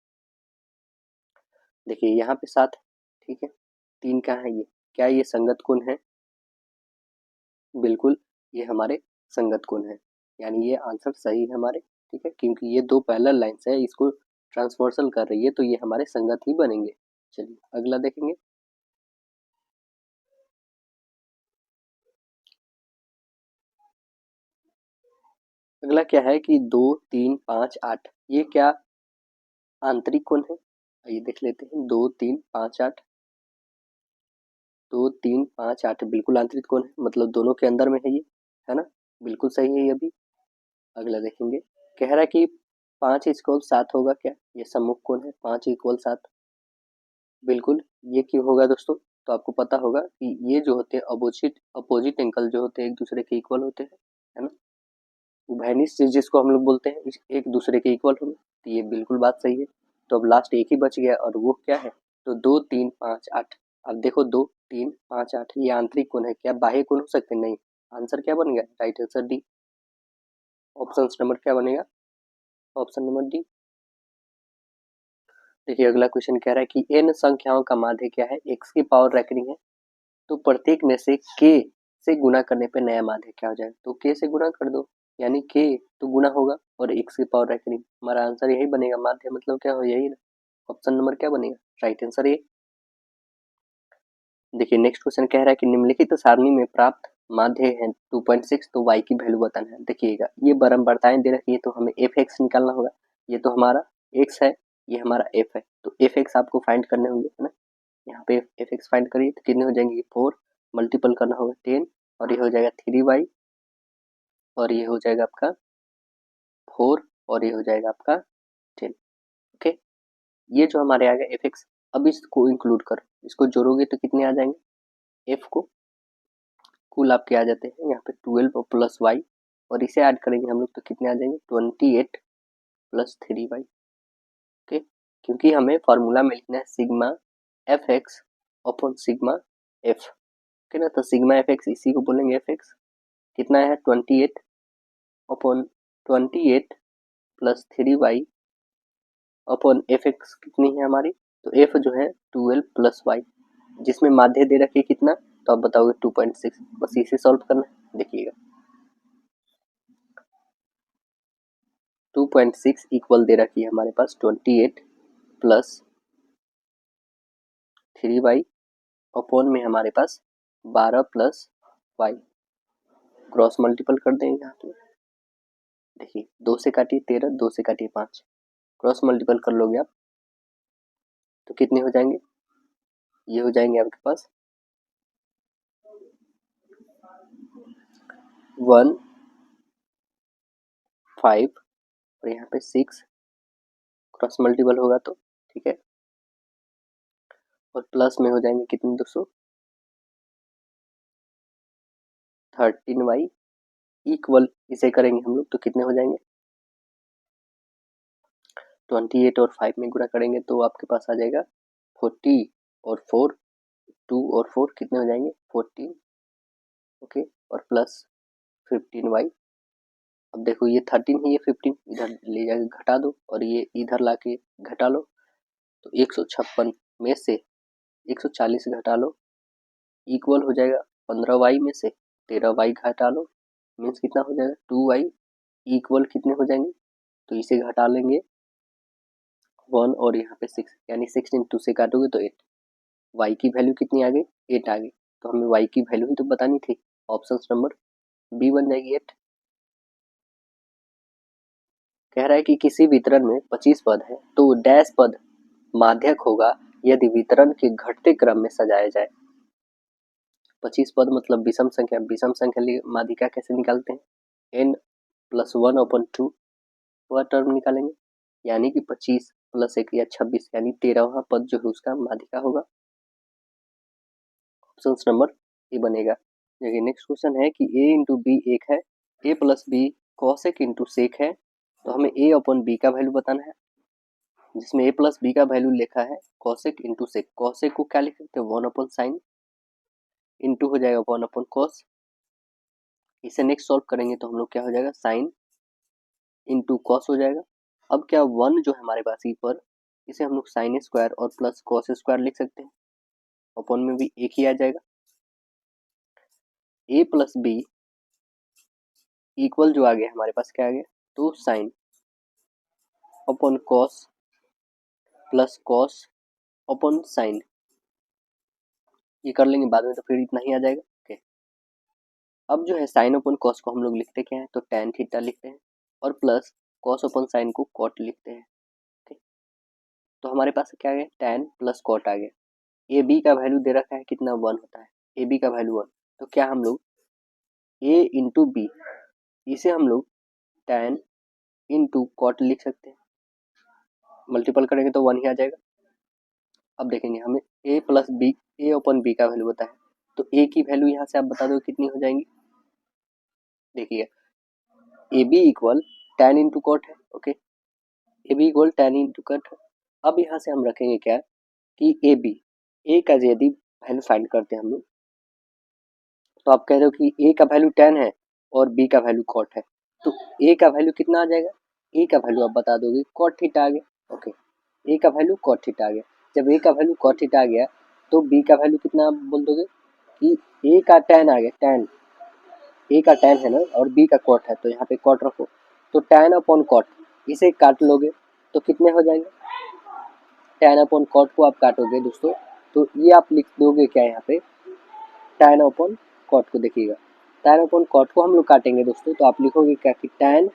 देखिए यहाँ पे 7 है, ठीक है, 3 कहाँ है ये? क्या ये संगत कोण है? बिल्कुल, ये हमारे संगत कोण है, यानी ये आंसर सही है हमारे, ठीक है, क्योंकि ये दो पैरेलल लाइन्स है, इसको ट्रांसवर्सल कर रही है, तो ये हमारे संगत ही बनेंगे। चलिए अगला देखेंगे। अगला क्या है कि 2, 3, 5, 8 ये क्या आंतरिक कोण है? आइए देख लेते हैं। 2, 3, 5, 8, 2, 3, 5, 8 बिल्कुल आंतरिक कोण है, मतलब दोनों के अंदर में है ये, है ना? बिल्कुल सही है ये भी। अगला देखेंगे। कह रहा है कि 5 इक्वल 7 होगा क्या? ये सम्मुख कोण है, 5 इक्वल 7। बिल्कुल, ये क्यों होगा दोस्तों? तो आपको पता होगा कि ये जो होते हैं अपोजिट अपोजिट एंगल जो होते हैं एक दूसरे के इक्वल होते हैं, है ना? उभयनिष्ठ जिसको हम लोग बोलते हैं एक दूसरे के इक्वल होंगे, तो ये बिल्कुल बात सही है। तो अब लास्ट एक ही बच गया और वो क्या है? तो 2, 3, 5, 8। अब देखो 2, 3, 5, 8 ये आंतरिक कोण है, क्या बाह्य कोण हो सकते? नहीं। आंसर क्या बन गया? Right answer D. Option number क्या बनेगा? Option number D. देखिए अगला क्वेश्चन कह रहा है कि n संख्याओं का माध्य क्या है? x की पावर रैंकिंग है, तो प्रत्येक में से k से गुणा करने पे नया माध्य क्या हो जाएगा? तो k से गुणा कर दो, यानी k तो गुना होगा और x की पावर रैंकिंग, हमारा आंसर यही बनेगा। माध्य मतलब क्या हो? यही ना। ऑप्शन नंबर क्या बनेगा? राइट आंसर ये। देखिए नेक्स्ट क्वेश्चन कह रहा है कि निम्नलिखित सारणी में प्राप्त माध्य है 2.6, तो y की वैल्यू बताना है। देखिएगा ये बारम्बारताएं दे रखी है, तो हमें f(x) निकालना होगा। ये तो हमारा x है, ये हमारा f है, तो f(x) आपको फाइंड करने होंगे, है ना? यहाँ पे f(x) फाइंड करिए तो कितने हो जाएंगे? 4 मल्टीपल करना होगा 10, और ये हो जाएगा 3y, और ये हो जाएगा आपका 4, और ये हो जाएगा आपका 10। ओके, ये जो हमारे आ गया f(x), अब इसको इंक्लूड करो, इसको जोड़ोगे तो कितने आ जाएंगे? f को कुल आपके आ जाते हैं यहाँ पे 12 प्लस वाई, और इसे ऐड करेंगे हम लोग तो कितने आ जाएंगे? 28 प्लस 3y। ओके, क्योंकि हमें फॉर्मूला में लिखना है sigma F x upon sigma F. Okay ना, तो सिग्मा एफ एक्स इसी को बोलेंगे एफ एक्स। कितना है? 28 upon 28 plus 3y upon F x कितनी है हमारी? तो एफ जो है 12 प्लस वाई, जिसमें माध्य दे रखी है कितना? तो आप बताओगे 2.6। बस इसे सॉल्व करना है। देखिएगा 2.6 इक्वल दे रखी है हमारे पास 28 प्लस 3y अपॉन में हमारे पास 12 प्लस वाई। क्रॉस मल्टीपल कर देंगे यहाँ पे। देखिए 2 से काटिए 13, 2 से काटिए 5, क्रॉस मल्टीपल कर लोगे आप तो कितने हो जाएंगे? ये हो जाएंगे आपके पास 1, 5 और यहाँ पे 6, क्रॉस मल्टीपल होगा तो ठीक है, और प्लस में हो जाएंगे कितने दोस्तों? 13y इक्वल, इसे करेंगे हम लोग तो कितने हो जाएंगे? 28 और 5 में गुणा करेंगे तो आपके पास आ जाएगा 40 और 4, 2 और 4 कितने हो जाएंगे? 14। ओके, और प्लस 15y। अब देखो ये 13 है, ये 15 इधर ले जाके घटा दो और ये इधर लाके घटा लो, तो 156 में से 140 घटा लो इक्वल हो जाएगा 15y में से 13y घटा लो, मीन्स कितना हो जाएगा? 2y इक्वल कितने हो जाएंगे? तो इसे घटा लेंगे 1 और यहाँ पे 6, यानी 16 2 से काटोगे तो 8। y की वैल्यू कितनी आ गई? 8 आ गई। तो हमें y की वैल्यू ही तो बतानी थी। ऑप्शन नंबर बी बन जाएगी 8। कह रहा है कि किसी वितरण में 25 पद है तो डैश पद माध्यक होगा यदि वितरण के घटते क्रम में सजाया जाए। 25 पद मतलब विषम संख्या, विषम संख्या लिए माध्यिका कैसे निकालते हैं? n प्लस 1 अपॉन 2 वह टर्म निकालेंगे, यानी कि 25 प्लस 1 या 26, यानी 13वां पद जो है उसका माध्यिका होगा। ऑप्शन नंबर ए बनेगा। देखिए नेक्स्ट क्वेश्चन है कि a इंटू बी एक है, a plus B cosec into sec है, तो हमें a अपॉन बी का वैल्यू बताना है, जिसमें a प्लस बी का वैल्यू लिखा है कॉसेक इंटू सेक। कॉसेक को क्या लिख सकते हैं? 1 अपॉन साइन, इंटू हो जाएगा 1 अपॉन कॉस। इसे नेक्स्ट सॉल्व करेंगे तो हम लोग क्या हो जाएगा? साइन इंटू कॉस हो जाएगा। अब क्या 1 जो है हमारे पास ई पर, इसे हम लोग साइन स्क्वायर और प्लस कॉस स्क्वायर लिख सकते हैं। अपॉन में भी एक ही आ जाएगा। ए प्लस बी इक्वल जो आ गया हमारे पास क्या आ गया, 2 sine upon cos plus cos upon sine. ये कर लेंगे बाद में तो फिर इतना ही आ जाएगा। ओके, अब जो है साइन अपॉन कॉस को हम लोग लिखते क्या है, तो tan थीटा लिखते हैं और प्लस कॉस अपॉन साइन को कॉट लिखते हैं। ओके, तो हमारे पास क्या आ गया, tan प्लस कॉट आ गया। ए बी का वैल्यू दे रखा है कितना, 1 होता है, ए बी का वैल्यू 1। तो क्या हम लोग ए इंटू बी, इसे हम लोग tan इंटू कॉट लिख सकते हैं। मल्टीपल करेंगे तो 1 ही आ जाएगा। अब देखेंगे हमें ए प्लस बी, ए ओपन बी का वैल्यू होता है, तो ए की वैल्यू यहाँ से आप बता दो कितनी हो जाएंगी। देखिए A B equal tan into cot है। Okay, A B equal tan into cot है। अब यहाँ से हम रखेंगे क्या कि ए बी, ए का यदि वैल्यू फाइंड करते हैं हम लोग, तो आप कह रहे हो कि ए का वैल्यू tan है और बी का वैल्यू कॉट है, तो ए का वैल्यू कितना आ जाएगा, ए का वैल्यू आप बता दोगे कॉट थीटा आ गया। ओके, ए का वैल्यू कॉट थीटा आ गया। जब ए का वैल्यू कॉट थीटा आ गया तो बी का वैल्यू कितना आप बोल दोगे कि ए का tan आ गया, tan, ए का tan है ना और बी का कॉट है, तो यहाँ पे कॉट रखो, तो tan अपॉन कॉट, इसे काट लोगे तो कितने हो जाएंगे, tan अपॉन कॉट को आप काटोगे दोस्तों, तो ये आप लिख दोगे क्या यहाँ पे, tan अपॉन कॉट को। देखिएगा tan अपॉन कॉट को हम लोग काटेंगे दोस्तों, तो आप लिखोगे क्या कि tan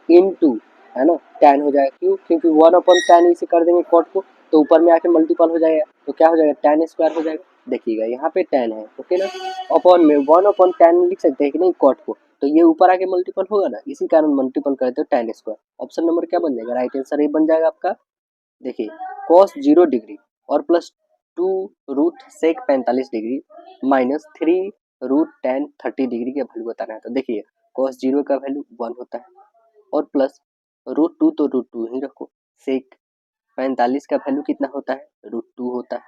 इंटू, है ना, tan हो जाएगा, क्यों, क्योंकि 1 अपॉन tan इसे कर देंगे कॉट को, तो ऊपर में आके मल्टीपल हो जाएगा, तो क्या हो जाएगा, tan स्क्वायर हो जाएगा। देखिएगा यहाँ पे tan है, ओके ना, अपॉन में 1 अपॉन tan लिख सकते हैं कि नहीं कॉट को, तो ये ऊपर आके मल्टीपल होगा ना, इसी कारण मल्टीपल करते हो tan स्क्वायर। ऑप्शन नंबर क्या बन जाएगा, राइट आंसर ये बन जाएगा आपका। देखिए cos 0 डिग्री और plus 2 root sec 45 degree minus 3 root tan 30 degree का वैल्यू बताना है। तो देखिए cos 0 का वैल्यू 1 होता है और प्लस √2, तो √2 ही रखो, सेक 45 का वैल्यू कितना होता है, √2 होता है,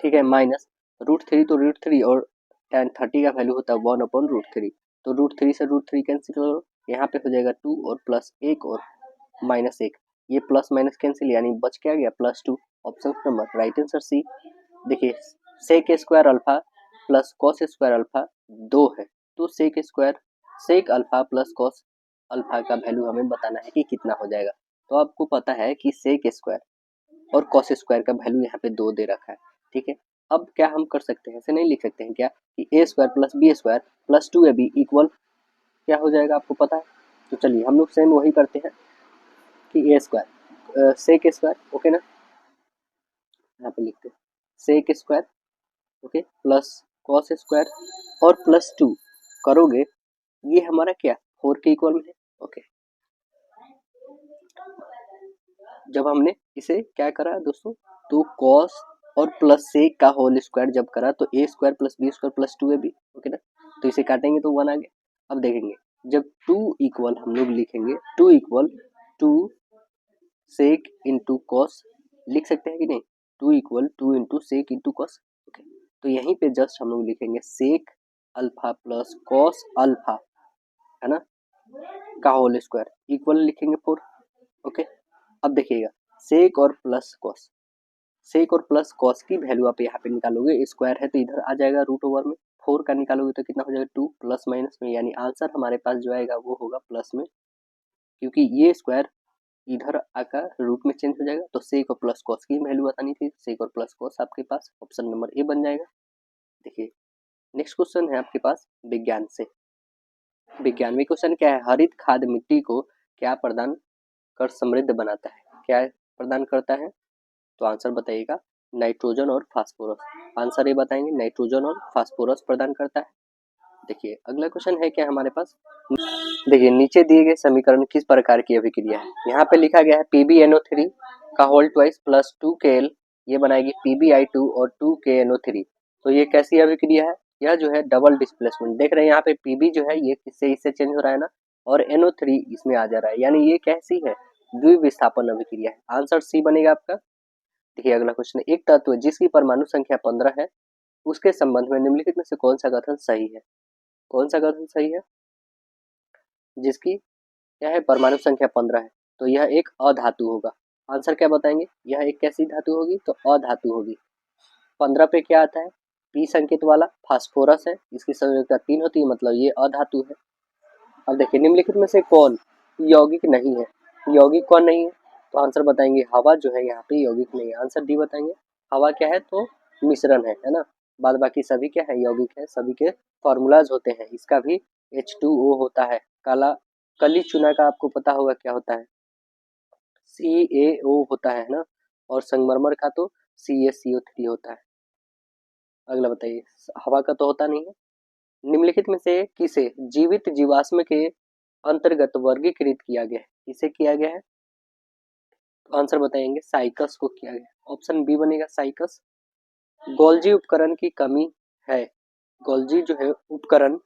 ठीक है, माइनस √3, तो √3 और tan 30 का वैल्यू होता है 1 अपॉन √3, तो √3 से √3 कैंसिल करो, यहाँ पे हो जाएगा 2 और प्लस 1 और माइनस 1, ये प्लस माइनस कैंसिल, यानी बच क्या गया, +2। Option number right answer C. देखिए sec square alpha plus cos square alpha 2 है, तो sec square, sec alpha plus cos alpha का वैल्यू हमें बताना है कि कितना हो जाएगा। तो आपको पता है कि सेक स्क्वायर और कॉस स्क्वायर का वैल्यू यहाँ पे 2 दे रखा है, ठीक है। अब क्या हम कर सकते हैं, ऐसे नहीं लिख सकते हैं क्या कि A square plus B square plus 2ab equal क्या हो जाएगा, आपको पता है। तो चलिए हम लोग सेम वही करते हैं कि A square sec square, okay ना, यहाँ पे लिखते हैं sec square, okay, plus cos square और प्लस 2 करोगे, ये हमारा क्या 4 के इक्वल में है। ओके, जब हमने इसे क्या करा दोस्तों, तो कॉस और प्लस सेक का होल स्क्वायर जब करा तो A square plus B square plus 2ab, okay ना, तो इसे काटेंगे तो 1 आ गया। अब देखेंगे जब 2 इक्वल हम लोग लिखेंगे, 2 इक्वल 2 सेक इंटू कॉस लिख सकते हैं कि नहीं, 2 equal 2 into sec into cos. Okay, तो यहीं पे जस्ट हम लोग लिखेंगे sec alpha plus cos alpha, है ना, का होल स्क्वायर इक्वल लिखेंगे 4। ओके, अब देखिएगा सेक और प्लस कॉस, सेक और प्लस कॉस की वैल्यू आप यहाँ पे निकालोगे, स्क्वायर है तो इधर आ जाएगा रूट ओवर में, 4 का निकालोगे तो कितना हो जाएगा 2 प्लस माइनस में, यानी आंसर हमारे पास जो आएगा वो होगा प्लस में, क्योंकि ये स्क्वायर इधर आकर रूट में चेंज हो जाएगा। तो सेक और प्लस कॉस की वैल्यू बतानी थी, सेक और प्लस कॉस आपके पास ऑप्शन नंबर ए बन जाएगा। देखिए नेक्स्ट क्वेश्चन है आपके पास विज्ञान से। विज्ञान में क्वेश्चन क्या है, हरित खाद मिट्टी को क्या प्रदान कर समृद्ध बनाता है, क्या प्रदान करता है, तो आंसर बताइएगा नाइट्रोजन और फास्फोरस। आंसर ये बताएंगे नाइट्रोजन और फास्फोरस प्रदान करता है। देखिए अगला क्वेश्चन है क्या हमारे पास, देखिए नीचे दिए गए समीकरण किस प्रकार की अभिक्रिया है, यहाँ पे लिखा गया है PbNO3 का होल ट्वाइस प्लस 2Kl, ये बनाएगी PbI2 और 2KNO3। तो ये कैसी अभिक्रिया है, यह जो है डबल डिस्प्लेसमेंट, देख रहे हैं यहाँ पे Pb जो है ये किससे इससे चेंज हो रहा है ना, और NO3 इसमें आ जा रहा है, यानी ये कैसी है, द्विविस्थापन अभिक्रिया है। आंसर सी बनेगा आपका। देखिए अगला क्वेश्चन है, एक तत्व जिसकी परमाणु संख्या 15 है उसके संबंध में निम्नलिखित में से कौन सा कथन सही है, कौन सा कथन सही है, जिसकी क्या है परमाणु संख्या 15 है, तो यह एक अधातु होगा। आंसर क्या बताएंगे, यह एक कैसी धातु होगी, तो अधातु होगी। 15 पे क्या आता है, पी संकेत वाला फास्फोरस है, इसकी संयोजकता 3 होती है, मतलब ये अधातु है। अब देखिए निम्नलिखित में से कौन यौगिक नहीं है, यौगिक कौन नहीं है, तो आंसर बताएंगे हवा जो है यहाँ पे यौगिक नहीं है, आंसर डी बताएंगे। हवा क्या है, तो मिश्रण है ना, बाद बाकी सभी क्या है, यौगिक है, सभी के फॉर्मूलाज होते हैं। इसका भी H2O होता है, काला कली चूना का आपको पता होगा क्या होता है, CaO होता है ना, और संगमरमर का तो CaCO3 होता है। अगला बताइए, हवा का तो होता नहीं है। निम्नलिखित में से किसे जीवित जीवाश्म के अंतर्गत वर्गीकृत किया गया है, किसे किया गया है, तो आंसर बताएंगे साइकस को किया गया, ऑप्शन बी बनेगा साइकस। गोल्जी उपकरण की कमी है, गोल्जी जो है उपकरण,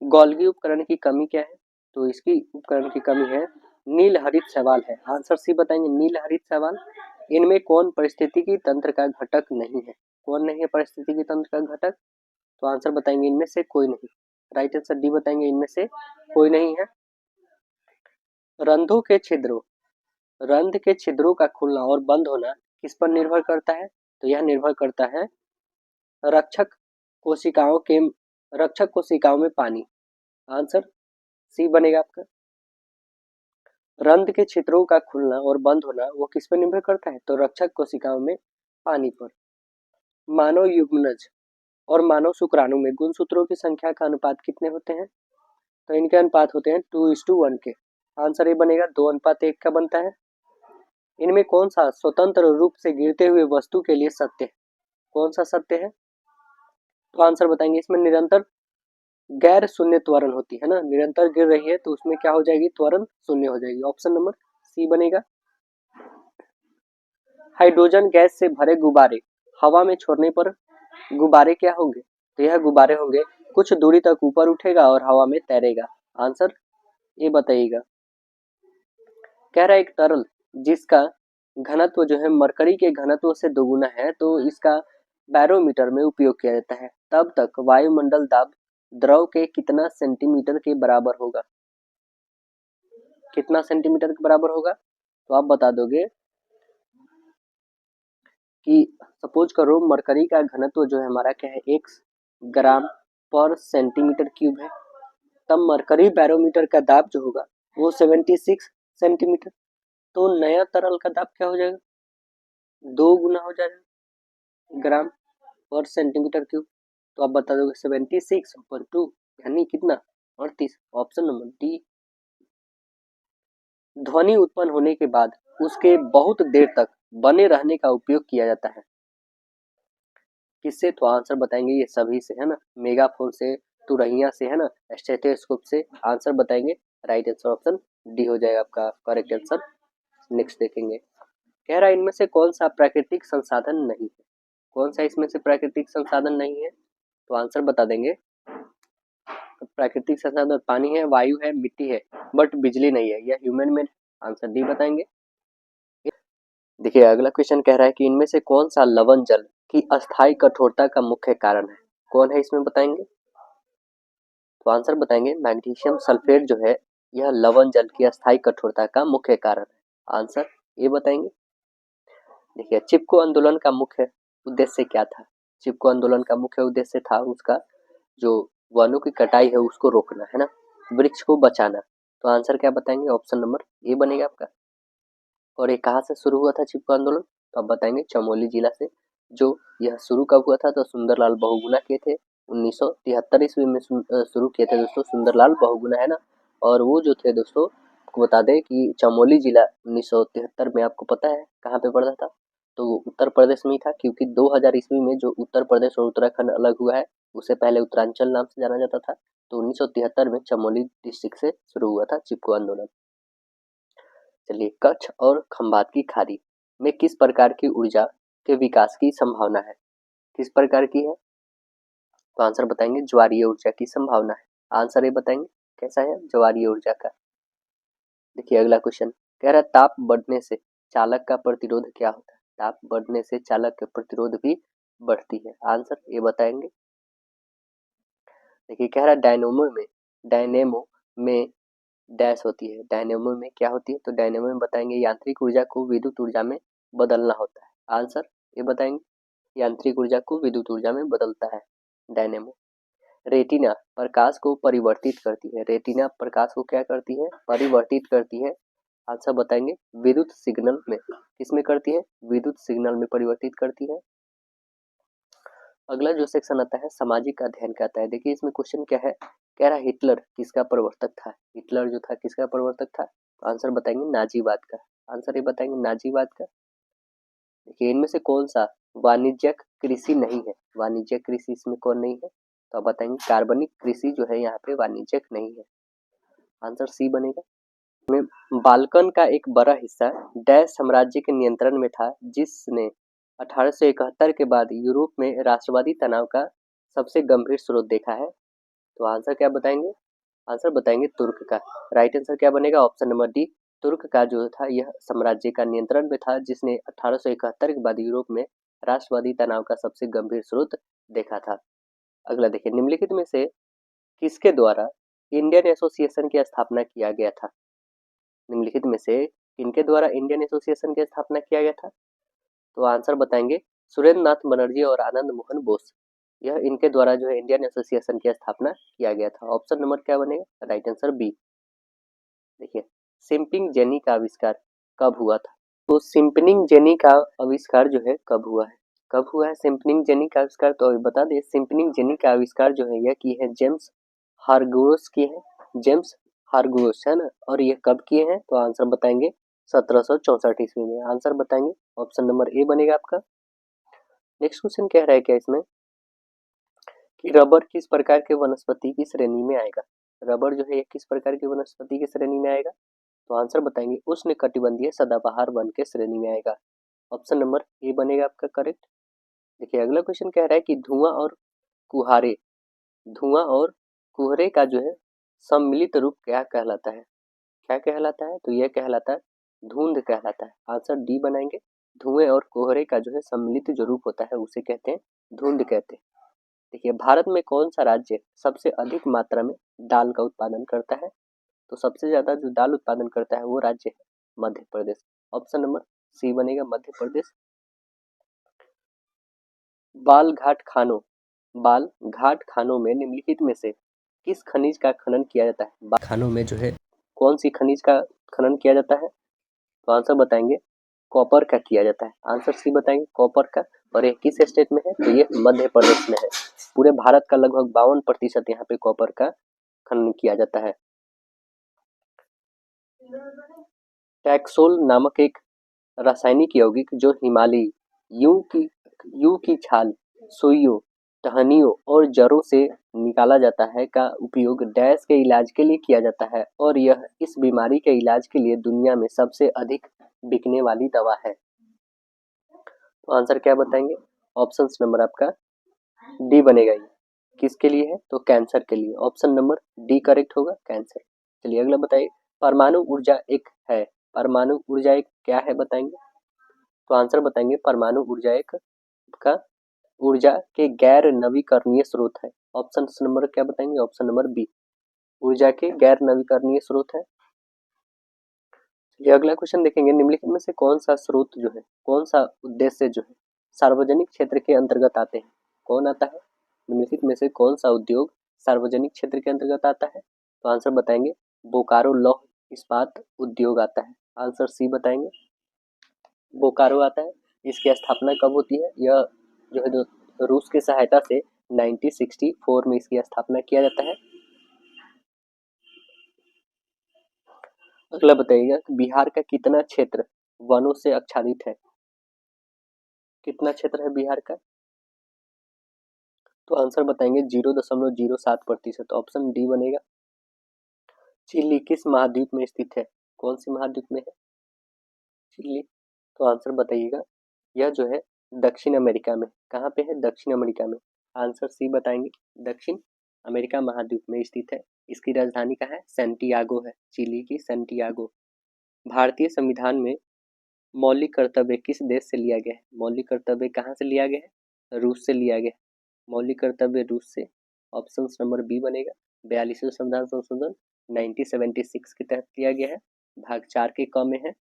गोल्गी उपकरण की कमी क्या है, तो इसकी उपकरण की कमी है नील हरित शैवाल है, आंसर सी बताएंगे नील हरित शैवाल। इनमें कौन परिस्थितिकी तंत्र का घटक नहीं है, कौन नहीं है परिस्थितिकी तंत्र का घटक, तो आंसर बताएंगे इनमें से कोई नहीं, राइट आंसर डी बताएंगे इनमें से कोई नहीं है। रंध्रों के छिद्रों, रंध्र के छिद्रों का खुलना और बंद होना किस पर निर्भर करता है, तो यह निर्भर करता है रक्षक कोशिकाओं के, रक्षक कोशिकाओं में पानी, आंसर सी बनेगा आपका। रंध्र के छिद्रों का खुलना और बंद होना वो किस पर निर्भर करता है, तो रक्षक कोशिकाओं में पानी पर। मानव युग्मनज और मानव शुक्राणु में गुणसूत्रों की संख्या का अनुपात कितने होते हैं, तो इनके अनुपात होते हैं 2:1 के, आंसर ये बनेगा 2:1 का बनता है। इनमें कौन सा स्वतंत्र रूप से गिरते हुए वस्तु के लिए सत्य है, कौन सा सत्य है, तो आंसर बताएंगे इसमें निरंतर गैर शून्य त्वरण होती है ना, निरंतर गिर रही है तो उसमें क्या हो जाएगी, त्वरण शून्य हो जाएगी, ऑप्शन नंबर सी बनेगा। हाइड्रोजन गैस से भरे गुब्बारे हवा में छोड़ने पर गुब्बारे क्या होंगे, तो यह गुब्बारे होंगे कुछ दूरी तक ऊपर उठेगा और हवा में तैरेगा, आंसर ये बताइएगा। कह रहा है एक तरल जिसका घनत्व जो है मरकरी के घनत्व से दोगुना है, तो इसका बैरोमीटर में उपयोग किया जाता है, तब तक वायुमंडल दाब द्रव के कितना सेंटीमीटर के बराबर होगा, कितना सेंटीमीटर के बराबर होगा, तो आप बता दोगे कि सपोज करो मरकरी का घनत्व जो है हमारा क्या है, 1 ग्राम पर सेंटीमीटर क्यूब है, तब मरकरी बैरोमीटर का दाब जो होगा वो 76 सेंटीमीटर, तो नया तरल का दाब क्या हो जाएगा, 2 गुना हो जाएगा ग्राम पर सेंटीमीटर क्यूब, तो आप बता दोगे 76 ऊपर 2 यानी कितना 38, ऑप्शन नंबर डी। ध्वनि उत्पन्न होने के बाद उसके बहुत देर तक बने रहने का उपयोग किया जाता है, किससे, तो आंसर बताएंगे ये सभी से है ना, मेगाफोन से, तुरहिया से है ना, स्टेथोस्कोप से, आंसर बताएंगे राइट आंसर ऑप्शन डी हो जाएगा आपका करेक्ट आंसर। नेक्स्ट देखेंगे, कह रहा है इनमें से कौन सा प्राकृतिक संसाधन नहीं है, कौन सा इसमें से प्राकृतिक संसाधन नहीं है, तो आंसर बता देंगे प्राकृतिक संसाधन पानी है, वायु है, मिट्टी है, बट बिजली नहीं है, यह ह्यूमन मेड, आंसर डी बताएंगे। देखिए अगला क्वेश्चन कह रहा है कि इनमें से कौन सा लवण जल की अस्थायी कठोरता का मुख्य कारण है, कौन है इसमें बताएंगे, तो आंसर बताएंगे मैग्नीशियम सल्फेट जो है यह लवण जल की अस्थायी कठोरता का मुख्य कारण है, आंसर ये बताएंगे। देखिए चिपको आंदोलन का मुख्य उद्देश्य क्या था, चिपको आंदोलन का मुख्य उद्देश्य था उसका जो वनों की कटाई है उसको रोकना है ना, वृक्ष को बचाना, तो आंसर क्या बताएंगे, ऑप्शन नंबर ए बनेगा आपका। और ये कहाँ से शुरू हुआ था चिपको आंदोलन, तो आप बताएंगे चमोली जिला से। जो यह शुरू कब हुआ था, तो सुंदरलाल बहुगुणा किए थे 1973 ईस्वी में शुरू किए थे दोस्तों, सुंदरलाल बहुगुणा है ना। और वो जो थे दोस्तों आपको बता दें कि चमोली जिला 1973 में आपको पता है कहाँ पे पड़ता था, तो उत्तर प्रदेश में ही था, क्योंकि 2000 ईस्वी में जो उत्तर प्रदेश और उत्तराखंड अलग हुआ है उसे पहले उत्तरांचल नाम से जाना जाता था, तो 1973 में चमोली डिस्ट्रिक्ट से शुरू हुआ था चिपको आंदोलन। चलिए कच्छ और खंभात की खाड़ी में किस प्रकार की ऊर्जा के विकास की संभावना है, किस प्रकार की है, तो आंसर बताएंगे ज्वारीय ऊर्जा की संभावना है, आंसर ये बताएंगे कैसा है ज्वारीय ऊर्जा का। देखिए अगला क्वेश्चन कह रहा है ताप बढ़ने से चालक का प्रतिरोध क्या होता है, ताप बढ़ने से चालक का प्रतिरोध भी बढ़ती है, आंसर ये बताएंगे। देखिए कह रहा है डायनेमो में डैश होती है, डायनेमो में क्या होती है, तो डायनेमो में बताएंगे यांत्रिक ऊर्जा को विद्युत ऊर्जा में बदलना होता है, आंसर ये बताएंगे। यांत्रिक ऊर्जा को विद्युत ऊर्जा में बदलता है, डायनेमो। रेटिना प्रकाश को परिवर्तित करती है, रेटिना प्रकाश को क्या करती है, परिवर्तित करती है। आंसर बताएंगे विद्युत सिग्नल में, किसमें करती है, विद्युत सिग्नल में परिवर्तित करती है। अगला जो सेक्शन आता है सामाजिक अध्ययन का आता है। देखिए इसमें क्वेश्चन क्या है, कह रहा हिटलर किसका प्रवर्तक था, हिटलर जो था किसका प्रवर्तक था, तो आंसर बताएंगे नाजीवाद का, आंसर ये बताएंगे नाजीवाद का। देखिए इनमें से कौन सा वाणिज्यिक कृषि नहीं है, वाणिज्यिक कृषि इसमें कौन नहीं है, तो आप बताएंगे कार्बनिक कृषि जो है यहाँ पे वाणिज्यिक नहीं है, आंसर सी बनेगा। में बाल्कन का एक बड़ा हिस्सा डैश साम्राज्य के नियंत्रण में था, जिसने 1871 के बाद यूरोप में राष्ट्रवादी तनाव का सबसे गंभीर स्रोत देखा है, तो आंसर क्या बताएंगे, आंसर बताएंगे तुर्क का। राइट आंसर क्या बनेगा, ऑप्शन नंबर डी, तुर्क का जो था यह साम्राज्य का नियंत्रण में था, जिसने 1871 के बाद यूरोप में राष्ट्रवादी तनाव का सबसे गंभीर स्रोत देखा था। अगला देखिए निम्नलिखित में से किसके द्वारा इंडियन एसोसिएशन की स्थापना किया गया था, निम्नलिखित में से इनके द्वारा इंडियन एसोसिएशन की स्थापना किया गया था, तो आंसर बताएंगे सुरेंद्र नाथ बनर्जी और आनंद मोहन बोस, यह इनके द्वारा जो है इंडियन एसोसिएशन की स्थापना किया गया था। ऑप्शन नंबर क्या बनेगा, राइट आंसर बी। देखिए सिंपिंग जेनी का आविष्कार कब हुआ था, तो सिंपनिंग जेनी का आविष्कार जो है कब हुआ है, कब हुआ है सिंपनिंग जेनी का आविष्कार, तो अभी बता दें सिंपनिंग जेनी का आविष्कार जो है यह की है जेम्स हारग्रोस की है, जेम्स हारग्रोस है ना, और ये कब किए हैं, तो आंसर बताएंगे 1764 ईस्वी में, आंसर बताएंगे ऑप्शन नंबर ए बनेगा आपका। नेक्स्ट क्वेश्चन कह रहा है क्या इसमें कि रबर किस प्रकार के वनस्पति की श्रेणी में आएगा, रबर जो है ये किस प्रकार की वनस्पति की श्रेणी में आएगा, तो आंसर बताएंगे उष्णकटिबंधीय सदाबहार वन के श्रेणी में आएगा, ऑप्शन नंबर ए बनेगा आपका करेक्ट। देखिए अगला क्वेश्चन कह रहा है कि धुआं और कुहारे, धुआं और कुहरे का जो है सम्मिलित रूप क्या कहलाता है, क्या कहलाता है, तो यह कहलाता है धुंध कहलाता है, आंसर डी बनाएंगे। धुएं और कोहरे का जो है सम्मिलित जो रूप होता है उसे कहते हैं धुंध कहते हैं। देखिए भारत में कौन सा राज्य सबसे अधिक मात्रा में दाल का उत्पादन करता है, तो सबसे ज्यादा जो दाल उत्पादन करता है वो राज्य है मध्य प्रदेश, ऑप्शन नंबर सी बनेगा मध्य प्रदेश। बाल घाट खानों, बाल घाट खानों में निम्नलिखित में से किस खनिज का खनन किया जाता है, बाल खानों में जो है कौन सी खनिज का खनन किया जाता है, तो आंसर बताएंगे कॉपर का किया जाता है, आंसर सी बताएंगे कॉपर का, और ये किस स्टेट में है, तो ये मध्य प्रदेश में है। पूरे भारत का लगभग 52% यहाँ पे कॉपर का खनन किया जाता है। टैक्सोल नामक एक रासायनिक यौगिक जो हिमालयी यू की छाल, सुइयों, टहनियों और जड़ों से निकाला जाता है का उपयोग डैश के इलाज के लिए किया जाता है, और यह इस बीमारी के इलाज के लिए दुनिया में सबसे अधिक बिकने वाली दवा है, तो आंसर क्या बताएंगे, ऑप्शन नंबर आपका डी बनेगा, ये किसके लिए है, तो कैंसर के लिए, ऑप्शन नंबर डी करेक्ट होगा कैंसर। चलिए अगला बताइए परमाणु ऊर्जा एक है, परमाणु ऊर्जा एक क्या है बताएंगे, तो आंसर बताएंगे परमाणु ऊर्जा एक का ऊर्जा के गैर नवीकरणीय स्रोत है, ऑप्शन नंबर क्या बताएंगे, ऑप्शन नंबर बी, ऊर्जा के गैर नवीकरणीय स्रोत है। ये अगला क्वेश्चन देखेंगे निम्नलिखित में से कौन सा स्रोत जो है, कौन सा उद्देश्य जो है सार्वजनिक क्षेत्र के अंतर्गत आते हैं, कौन आता है, निम्नलिखित में से कौन सा उद्योग सार्वजनिक क्षेत्र के अंतर्गत आता है, तो आंसर बताएंगे बोकारो लौह इस्पात उद्योग आता है, आंसर सी बताएंगे बोकारो आता है। इसकी स्थापना कब होती है, यह जो है रूस की सहायता से 1964 में इसकी स्थापना किया जाता है। अगला बताइएगा बिहार का कितना क्षेत्र वनों से आच्छादित है, कितना क्षेत्र है बिहार का, तो आंसर बताएंगे 0.07%, ऑप्शन डी बनेगा। चिली किस महाद्वीप में स्थित है, कौन सी महाद्वीप में है चिली, तो आंसर बताइएगा यह जो है दक्षिण अमेरिका में, कहाँ पे है, दक्षिण अमेरिका में, आंसर सी बताएंगे दक्षिण अमेरिका महाद्वीप में स्थित है। इसकी राजधानी कहाँ है, सैंटियागो है, चिली की सैंटियागो। भारतीय संविधान में मौलिक कर्तव्य किस देश से लिया गया है, मौलिक कर्तव्य कहाँ से लिया गया है, रूस से लिया गया है, मौलिक कर्तव्य रूस से, ऑप्शन नंबर बी बनेगा। 42वें संविधान संशोधन 1976 के तहत लिया गया है, भाग 4 के क में है,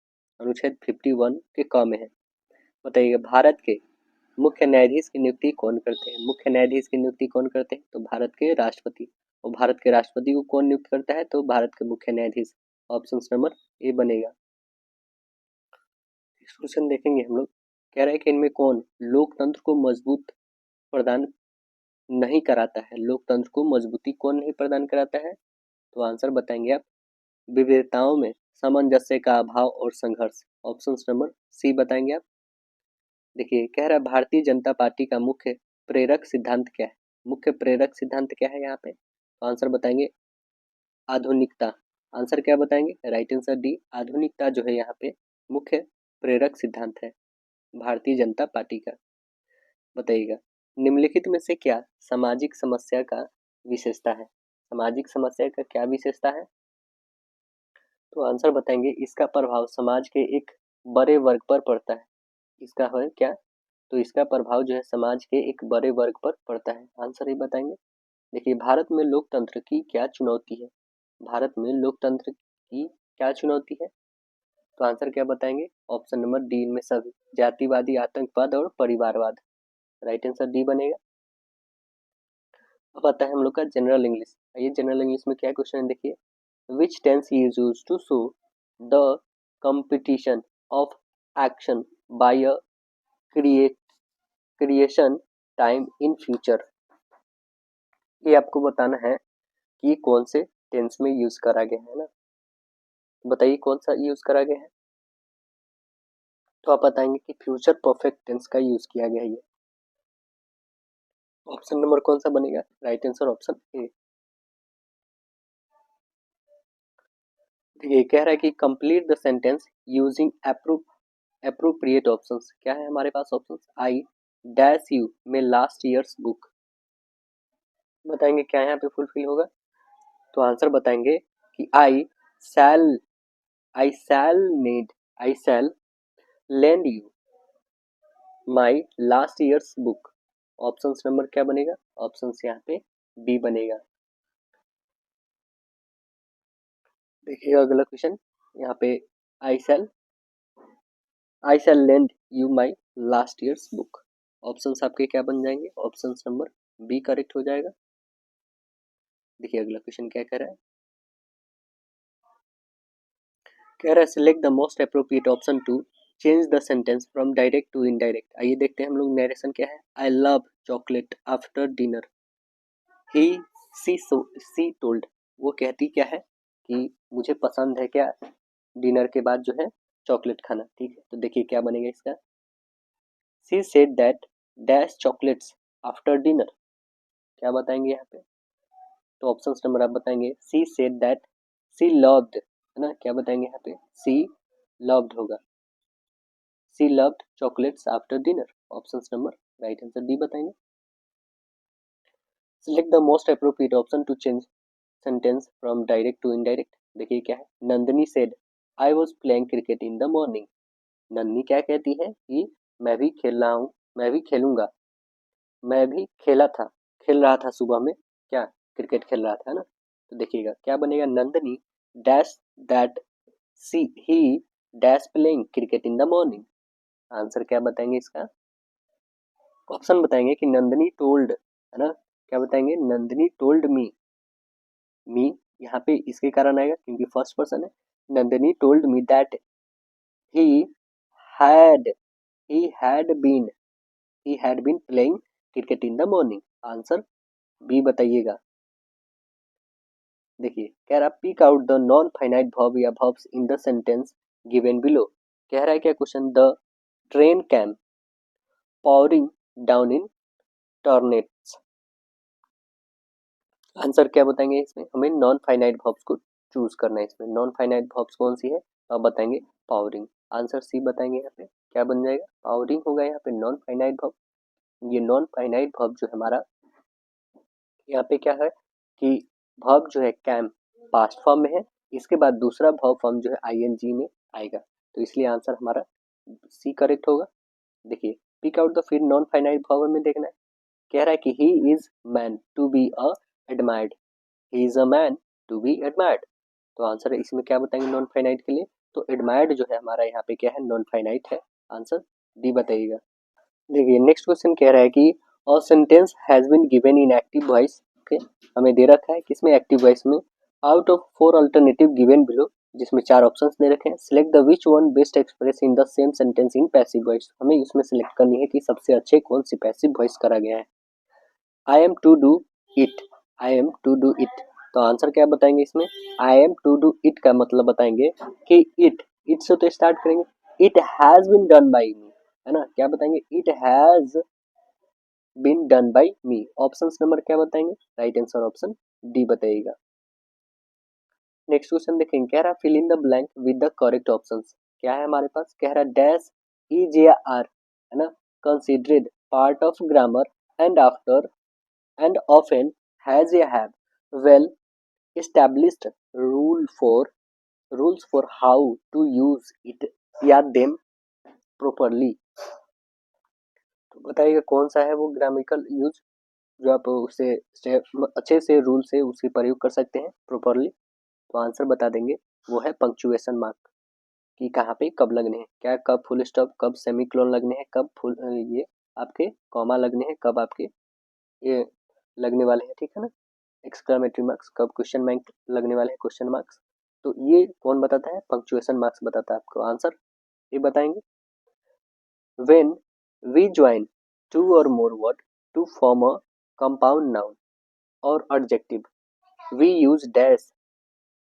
अनुच्छेद 51 के क में है। बताइएगा भारत के मुख्य न्यायाधीश की नियुक्ति कौन करते हैं? मुख्य न्यायाधीश की नियुक्ति कौन करते हैं? तो भारत के राष्ट्रपति। और भारत के राष्ट्रपति को कौन नियुक्त करता है? तो भारत के मुख्य न्यायाधीश। ऑप्शन नंबर ए बनेगा। इस क्वेश्चन देखेंगे हम लोग। कह रहा है कि इनमें कौन लोकतंत्र को मजबूत प्रदान नहीं कराता है? लोकतंत्र को मजबूती कौन नहीं प्रदान कराता है? तो आंसर बताएंगे आप। विविधताओं में सामंजस्य का अभाव और संघर्ष। ऑप्शन नंबर सी बताएंगे आप। देखिए कह रहा है भारतीय जनता पार्टी का मुख्य प्रेरक सिद्धांत क्या है? मुख्य प्रेरक सिद्धांत क्या है यहाँ पे? तो आंसर बताएंगे आधुनिकता। आंसर क्या बताएंगे? राइट आंसर डी, आधुनिकता जो है यहाँ पे मुख्य प्रेरक सिद्धांत है भारतीय जनता पार्टी का। बताइएगा निम्नलिखित में से क्या सामाजिक समस्या का विशेषता है? सामाजिक समस्या का क्या विशेषता है? तो आंसर बताएंगे इसका प्रभाव समाज के एक बड़े वर्ग पर पड़ता है। इसका है क्या? तो इसका प्रभाव जो है समाज के एक बड़े वर्ग पर पड़ता है। आंसर ही बताएंगे। देखिए भारत में लोकतंत्र की क्या चुनौती है? भारत में लोकतंत्र की क्या चुनौती है? तो आंसर क्या बताएंगे? ऑप्शन नंबर डी में सभी, जातिवादी, आतंकवाद और परिवारवाद। राइट आंसर डी बनेगा। अब आता है हम लोग का जनरल इंग्लिश। ये जनरल इंग्लिश में क्या क्वेश्चन है देखिए। Which tense is used to show the competition of action by a creation time in future? ये आपको बताना है कि कौन से टेंस में यूज करा गया है ना। बताइए कौन सा यूज करा गया है? तो आप बताएंगे कि फ्यूचर परफेक्ट टेंस का यूज किया गया है ये। ऑप्शन नंबर कौन सा बनेगा? Right answer option A. ये कह रहा है कि complete the sentence using appropriate options. क्या है हमारे पास ऑप्शंस? आई डैश यू में लास्ट ईयर्स बुक। बताएंगे क्या यहाँ पे फुलफिल होगा? तो आंसर बताएंगे कि shall I shall lend you my last years book. Option number क्या बनेगा? ऑप्शन यहाँ पे बी बनेगा। देखिएगा अगला क्वेश्चन यहाँ पे I shall lend you my last years book. Option आपके क्या बन जाएंगे? ऑप्शन नंबर बी करेक्ट हो जाएगा। देखिए अगला क्वेश्चन क्या कह रहा है। कह रहा है select the most appropriate option to change the sentence from direct to indirect. आइए देखते हैं हम लोग नरेशन क्या है। I love chocolate after dinner. He she told. वो कहती क्या है कि मुझे पसंद है क्या डिनर के बाद जो है चॉकलेट खाना। ठीक है तो देखिए क्या बनेगा इसका। She said that dash chocolates after dinner. क्या बताएंगे यहाँ पे? तो ऑप्शन नंबर आप बताएंगे। She said that she loved, है ना। क्या बताएंगे यहाँ पे? सी लव्ड होगा। She loved chocolates after dinner. Option number right answer D बताएंगे। Select the most appropriate option to change sentence from direct to indirect. देखिए क्या है। Nandini said I was playing cricket in the morning. Nandini क्या कहती है कि मैं भी खेल रहा हूँ, मैं भी खेलूंगा, मैं भी खेल रहा था सुबह में क्या क्रिकेट खेल रहा था ना। तो देखिएगा क्या बनेगा। Nandini dash that she he dash playing cricket in the morning. Answer क्या बताएंगे इसका? ऑप्शन बताएंगे कि नंदनी टोल्ड, है ना। क्या बताएंगे? नंदनी टोल्ड मी यहाँ पे इसके कारण आएगा क्योंकि फर्स्ट पर्सन है। Nandini told me that he had he had been he had been playing cricket in the morning. Answer B बताइएगा। देखिए कह रहा pick out the non finite verb या verbs in the sentence given below. कह रहा है क्या question. The train came powering down in torrents. Answer क्या बताएंगे इसमें? हमें नॉन फाइनाइट वर्ब्स को चूज करना है। इसमें नॉन फाइनाइट वर्ब्स कौन सी है? तो आप बताएंगे पावरिंग। आंसर सी बताएंगे। यहाँ पे क्या बन जाएगा? पावरिंग होगा यहाँ पे नॉन फाइनाइट वर्ब। ये नॉन फाइनाइट वर्ब जो हमारा यहाँ पे क्या है कि वर्ब जो है कैम पास्ट फॉर्म में है, इसके बाद दूसरा वर्ब फॉर्म जो है आईएनजी में आएगा, तो इसलिए आंसर हमारा सी करेक्ट होगा। देखिए पिक आउट द फिर नॉन फाइनाइट वर्ब में देखना है। कह रहा है कि he is man to be a admired. He is a man to be admired. तो आंसर है इसमें क्या बताएंगे नॉन फाइनाइट के लिए? तो एडमायर्ड जो है हमारा यहाँ पे क्या है? नॉन फाइनाइट है। आंसर डी बताइएगा। देखिए नेक्स्ट क्वेश्चन कह रहा है कि a sentence has been given in active voice. Okay, हमें दे रखा है किसमें, एक्टिव वॉइस में। Out of 4 alternative given below, जिसमें 4 ऑप्शंस दे रखे हैं। Select the which one best express in the same sentence in passive voice. हमें इसमें सिलेक्ट करनी है कि सबसे अच्छे कौन सी पैसिव वॉइस करा गया है। I am to do it, I am to do it, तो आंसर क्या बताएंगे इसमें। I am to do it का मतलब बताएंगे कि इट से तो स्टार्ट करेंगे, it has been done by me, है ना। क्या बताएंगे, it has been done by me. Option number क्या बताएंगे, राइट आंसर ऑप्शन डी बताइएगा। नेक्स्ट क्वेश्चन देखेंगे, कह रहा fill in the blank with the correct options. क्या है हमारे पास, कह रहा डैश इज या आर, है ना, considered part of grammar and after and often has a have well established rules for how to use it या them properly। तो बताइएगा कौन सा है वो ग्रामेटिकल यूज जो आप उसे अच्छे से रूल से उसके प्रयोग कर सकते हैं प्रॉपरली। तो आंसर बता देंगे, वो है पंक्चुएशन मार्क, कि कहाँ पे कब लगने हैं, क्या कब फुल स्टॉप, कब सेमीकोलन लगने हैं, कब फुल ये आपके कॉमा लगने हैं, कब आपके ये लगने वाले हैं, ठीक है ना। एक्सक्लेमेटरी मार्क्स, कब क्वेश्चन मार्क लगने वाले हैं, क्वेश्चन मार्क्स। तो ये कौन बताता है, पंक्चुएशन मार्क्स बताता है आपको। आंसर ये बताएंगे, when we join two or more word to form a compound noun or adjective we use dash,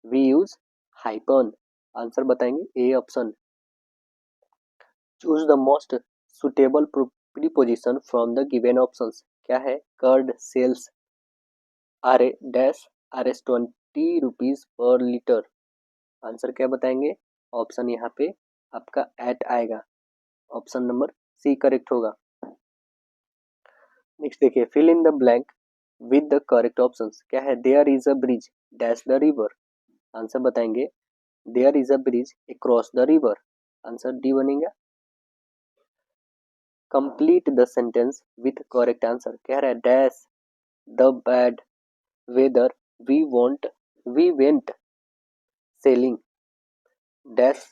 we use hyphen. Answer बताएंगे A option. Choose the most suitable preposition from the given options. क्या है, curd sells are a dash R S 20 rupees per litre. Answer क्या बताएंगे, option यहाँ पे आपका at आएगा, option number C correct होगा। नेक्स्ट देखिए, fill in the blank with the correct options. क्या है, there is a bridge dash the river. Answer बताएंगे, there is a bridge across the river. Answer D बनेगा। Complete the sentence with correct answer. कह रहा है dash the bad weather we went sailing dash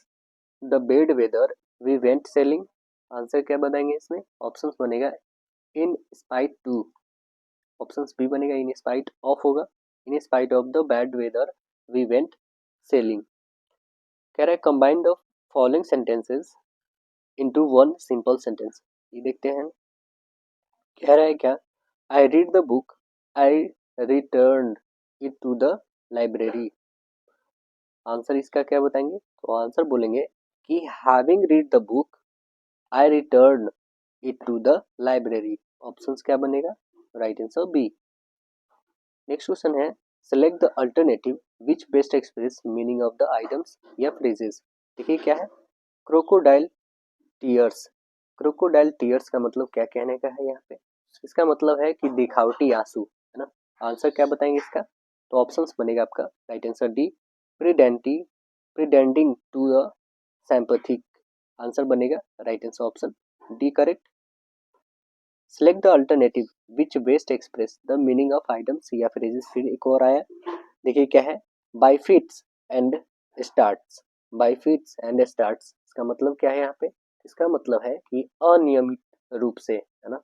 the bed weather we went sailing. Answer क्या बताएंगे इसमें, options बनेगा in spite to, option B बनेगा in spite of होगा, in spite of the bad weather we went sailing. कह रहा है combine the following sentences into one simple sentence. ये देखते हैं, कह रहा है क्या, I read the book I return it to the library. Answer इसका क्या बताएंगे, तो आंसर बोलेंगे कि having read the book I return it to the library. Options क्या बनेगा, right answer B. Next question है, select the alternative which best express meaning of the items या फ्रेजेस। देखिए क्या है, क्रोकोडाइल टीयर्स। क्रोकोडाइल टीयर्स का मतलब क्या कहने का है यहाँ पे, इसका मतलब है कि दिखावटी आंसू, है ना। आंसर क्या बताएंगे इसका, तो ऑप्शंस बनेगा आपका राइट आंसर डी, प्रीडेंटी pretending to the sympathetic. Answer बनेगा right answer option D correct. Select the alternative which best express the meaning of items या फ्रेजेस। फिर एक और आया, देखिए क्या है, by fits and starts, by fits and starts इसका मतलब क्या है यहाँ पे, इसका मतलब है कि अनियमित रूप से, है ना।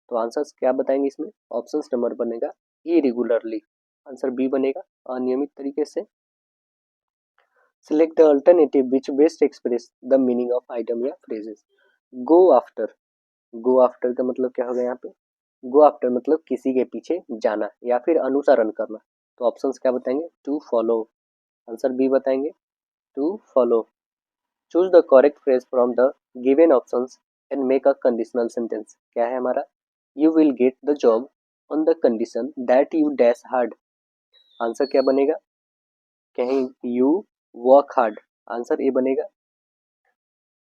तो आंसर क्या बताएंगे इसमें, ऑप्शन नंबर बनेगा इरेगुलरली। आंसर बी बनेगा, अनियमित तरीके से। Select the alternative which best express the meaning of item या phrases. Go after, go after का मतलब क्या होगा यहाँ पे, गो आफ्टर मतलब किसी के पीछे जाना या फिर अनुसरण करना। तो ऑप्शंस क्या बताएंगे, टू फॉलो। आंसर बी बताएंगे, to follow. Choose the correct phrase from the given options and make a conditional sentence. क्या है हमारा, you will get the job on the condition that you dash hard. Answer क्या बनेगा, कहीं you work hard. Answer A बनेगा।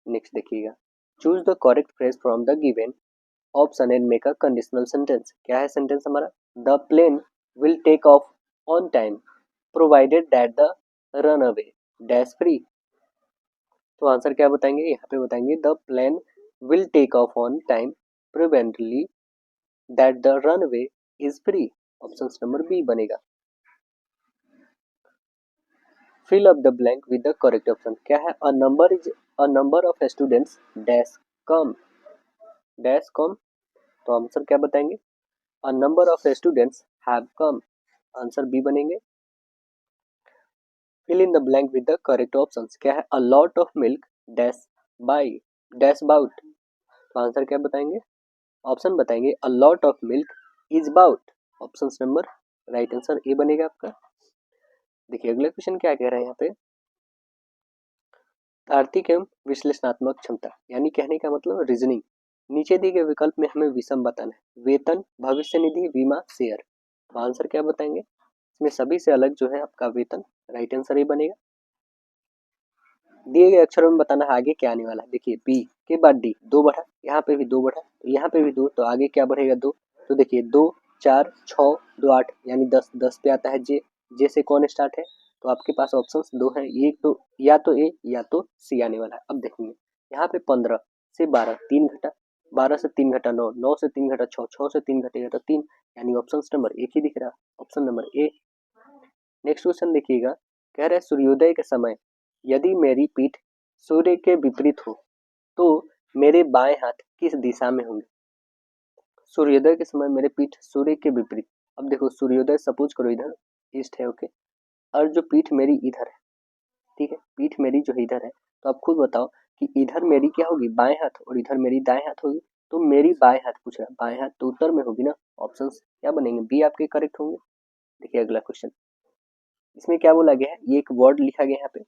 Next देखिएगा, choose the correct phrase from the given option and make a conditional sentence. क्या है sentence हमारा, the plane will take off on time provided that the runway dash free. तो answer क्या बताएंगे, यहाँ पे बताएंगे the plane will take off on time provided that the runway is free. Option number B बनेगा। Fill up the blank with the correct option. क्या है, a number of students dash come dash come, तो answer क्या बताएंगे? A number of students have come, answer B बनेंगे। Fill in the blank with the correct options, क्या है? A lot of milk dash by dash bought, तो answer क्या बताएंगे? Option बताएंगे a lot of milk is bought, option number right answer A बनेगा आपका। देखिए अगला क्वेश्चन क्या कह रहा है यहाँ पे, तार्किक एवं विश्लेषणात्मक क्षमता, यानी कहने का मतलब रीजनिंग। नीचे दिए गए विकल्प में हमें विषम बताना है, वेतन, भविष्य निधि, बीमा, शेयर, तो आंसर क्या बताएंगे? इसमें सभी से अलग जो है आपका वेतन, राइट आंसर ही बनेगा। दिए गए अक्षरों में बताना है आगे क्या आने वाला है। देखिए बी के बाद डी, दो बढ़ा, यहाँ पे भी दो बढ़ा, तो यहाँ पे भी दो, तो आगे क्या बढ़ेगा? दो, तो देखिए 2 4 6 2 8 यानी 10, 10 पे आता है जे, जे से कौन स्टार्ट है? तो आपके पास ऑप्शंस दो हैं, एक तो या तो ए या तो सी आने वाला है। अब देखेंगे यहाँ पे 15 से 12 3 घटा, 12 से 3 घटा 9, 9 से 3 घटा 6, 6 से 3 घटेगा तो 3, यानी ऑप्शन नंबर एक ही दिख रहा है, option number A. Next question देखिएगा, कह रहा है सूर्योदय के समय यदि मेरी पीठ सूर्य के विपरीत हो तो मेरे बाएं हाथ किस दिशा में होंगे? सूर्योदय के समय मेरे पीठ सूर्य के विपरीत, अब देखो सूर्योदय सपोज करो इधर ईस्ट है, ओके, और जो पीठ मेरी इधर है, ठीक है, पीठ मेरी जो इधर है, तो आप खुद बताओ कि इधर मेरी क्या होगी? बाएं हाथ, और इधर मेरी दाएं हाथ होगी, तो मेरी बाएं हाथ पूछ रहा है, बाएं हाथ तो उत्तर में होगी ना, ऑप्शन क्या बनेंगे? बी आपके करेक्ट होंगे। देखिए अगला क्वेश्चन, इसमें क्या बोला गया है? ये एक वर्ड लिखा गया है यहाँ पे,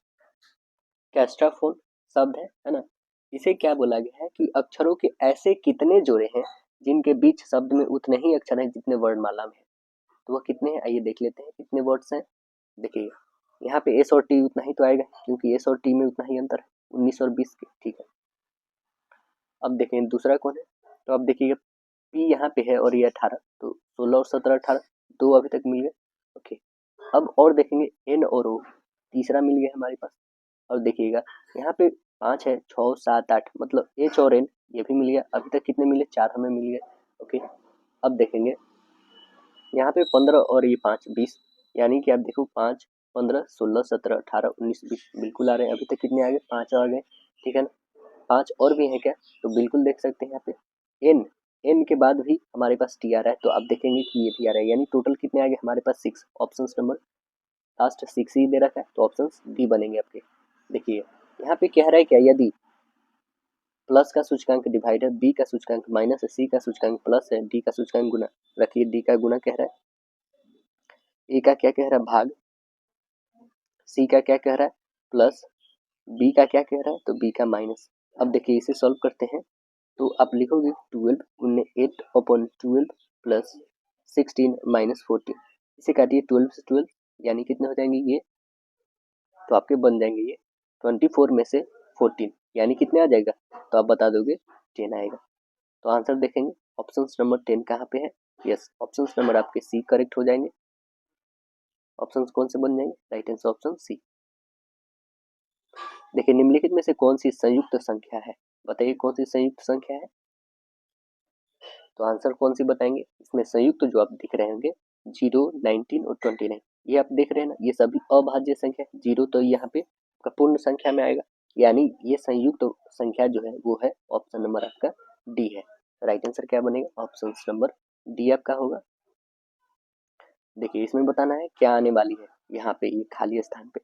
कैस्ट्राफोन शब्द है ना, इसे क्या बोला गया है कि अक्षरों के ऐसे कितने जोड़े हैं जिनके बीच शब्द में उतने ही अक्षर हैं जितने वर्णमाला में है, तो वह कितने हैं? आइए देख लेते हैं कितने वर्ड्स हैं। देखिए यहाँ पे एस और टी उतना ही तो आएगा, क्योंकि एस और टी में उतना ही अंतर है, 19 और 20 के, ठीक है। अब देखें दूसरा कौन है, तो अब देखिएगा पी यहाँ पे है और ये 18, तो 16 और 17 18, दो अभी तक मिल गए, ओके। अब और देखेंगे एन और ओ, तीसरा मिल गया हमारे पास। और देखिएगा यहाँ पे 5 है, 6 7 8, मतलब एच और एन ये भी मिल गया, अभी तक कितने मिले? 4 हमें मिल गए, ओके। अब देखेंगे यहाँ पे 15 और ये 5 20, यानी कि आप देखो 5 15 16 17 18 19 20 बिल्कुल आ रहे हैं, अभी तक कितने आ गए? 5 आ गए, ठीक है ना। 5 और भी है क्या? तो बिल्कुल देख सकते हैं यहाँ पे एन, एन के बाद भी हमारे पास टी आ रहा है, तो आप देखेंगे कि ये भी आ रहा है, यानी टोटल कितने आ गए हमारे पास? 6, ऑप्शन नंबर लास्ट 6 ही दे रखा है, तो ऑप्शन डी बनेंगे आपके। देखिए यहाँ पे कह रहा है क्या, यदि प्लस का सूचकांक डिवाइडर, बी का सूचकांक माइनस है, सी का सूचकांक प्लस है, डी का सूचकांक गुना, रखिए डी का गुना कह रहा है, ए का क्या कह रहा है? भाग, सी का क्या कह रहा है? प्लस, बी का क्या कह रहा है? तो बी का माइनस। अब देखिए इसे सॉल्व करते हैं, तो आप लिखोगे 12 गुने 8 अपॉन 12 प्लस 16 माइनस 14, इसे काटिए 12 से 12, यानी कितने हो जाएंगे ये? तो आपके बन जाएंगे ये 24 में से 14, यानी कितने आ जाएगा? तो आप बता दोगे 10 आएगा। तो आंसर देखेंगे ऑप्शन नंबर 10 कहाँ पे है? यस, ऑप्शन नंबर आपके सी करेक्ट हो जाएंगे। ऑप्शन कौन से बन जाएंगे? Right answer option C. देखिए निम्नलिखित में से कौन सी संयुक्त संख्या है? बताइए कौन सी संयुक्त संख्या है? तो आंसर कौन सी बताएंगे? इसमें संयुक्त जो आप दिख रहे होंगे 0 19 और 29, ये आप देख रहे हैं ना, ये सभी अभाज्य संख्या है। 0 तो यहाँ पे आपका पूर्ण संख्या में आएगा, यानी ये संयुक्त संख्या जो है वो है ऑप्शन नंबर आपका डी है। राइट आंसर क्या बनेगा? ऑप्शन नंबर डी आपका होगा। देखिए इसमें बताना है क्या आने वाली है, यहाँ पे ये खाली स्थान पे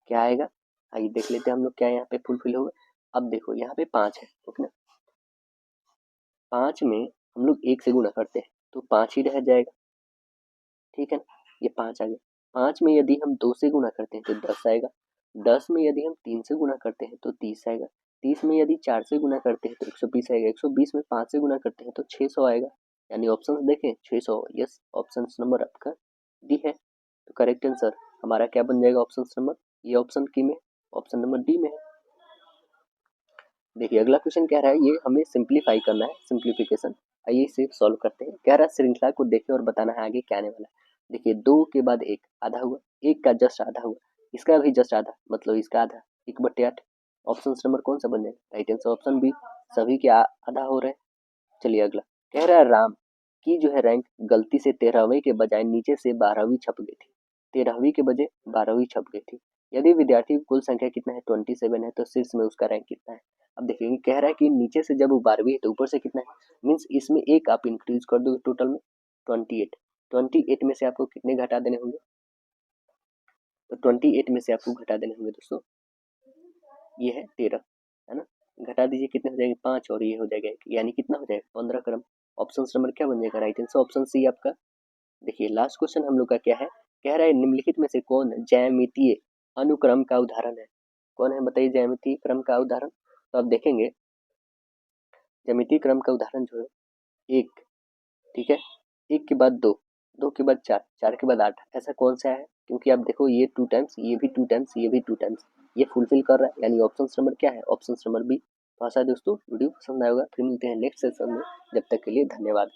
क्या आएगा, आइए देख लेते हैं हम लोग क्या यहाँ पे फुलफिल होगा। अब देखो यहाँ पे 5 है, ओके ना, 5 में हम लोग 1 से गुणा करते हैं तो 5 ही रह जाएगा, ठीक है ना, ये 5 आ गया। 5 में यदि हम 2 से गुणा करते हैं तो 10 आएगा, 10 में यदि हम 3 से गुणा करते हैं तो 30 आएगा, 30 में यदि 4 से गुणा करते हैं तो 120 आएगा, 120 में 5 से गुणा करते हैं तो 600 आएगा, यानी ऑप्शन देखें 600, यस, ऑप्शन नंबर आपका डी है। तो करेक्ट आंसर हमारा क्या बन जाएगा? ऑप्शन नंबर, ये ऑप्शन की में, ऑप्शन नंबर डी में है। देखिए अगला क्वेश्चन कह रहा है, ये हमें सिंप्लीफाई करना है, सिंप्लीफिकेशन, आइए इसे सॉल्व करते हैं। कह रहा है श्रृंखला को देखें और बताना है आगे क्या आने वाला है। देखिए 2 के बाद 1 आधा हुआ, 1 का जस्ट आधा हुआ, इसका भी जस्ट आधा, मतलब इसका आधा 1/8, ऑप्शन नंबर कौन सा बन जाएगा? राइट आंसर ऑप्शन बी, सभी के आधा हो रहे हैं। चलिए अगला कह रहा है राम की जो है रैंक गलती से 13वीं के बजाय नीचे से 12वीं छप गई थी, 13वीं के बजाय 12वीं छप गई थी, यदि विद्यार्थी की कुल संख्या कितना है 27 है तो शीर्ष में उसका रैंक कितना है। अब देखेंगे कह रहा है कि नीचे से जब वो 12वीं है तो ऊपर से कितना है, मीन्स इसमें एक आप इंक्रीज कर दो टोटल में 28। 28 में से आपको कितने घटा देने होंगे, तो 28 में से आपको घटा देने होंगे दोस्तों, ये है 13, है ना। घटा दीजिए कितने हो जाएंगे 5 और ये हो जाएगा 1, यानी कितना हो जाएगा 15 क्रम। ऑप्शन नंबर क्या बन जाएगा, राइट आंसर ऑप्शन सी आपका। देखिए लास्ट क्वेश्चन हम लोग का क्या है, कह रहा है निम्नलिखित में से कौन ज्यामितीय अनुक्रम का उदाहरण है। कौन है बताइए ज्यामितीय क्रम का उदाहरण। तो आप देखेंगे ज्यामितीय क्रम का उदाहरण जो है 1, ठीक है, 1 के बाद 2, 2 के बाद 4, 4 के बाद 8, ऐसा कौन सा है, क्योंकि आप देखो ये 2 टाइम्स, ये भी 2 टाइम्स, ये भी 2 टाइम्स, ये फुलफिल कर रहा है, यानी ऑप्शन नंबर क्या है, ऑप्शन नंबर बी। तो आशा है दोस्तों वीडियो पसंद आएगा, फिर मिलते हैं नेक्स्ट सेशन में, जब तक के लिए धन्यवाद।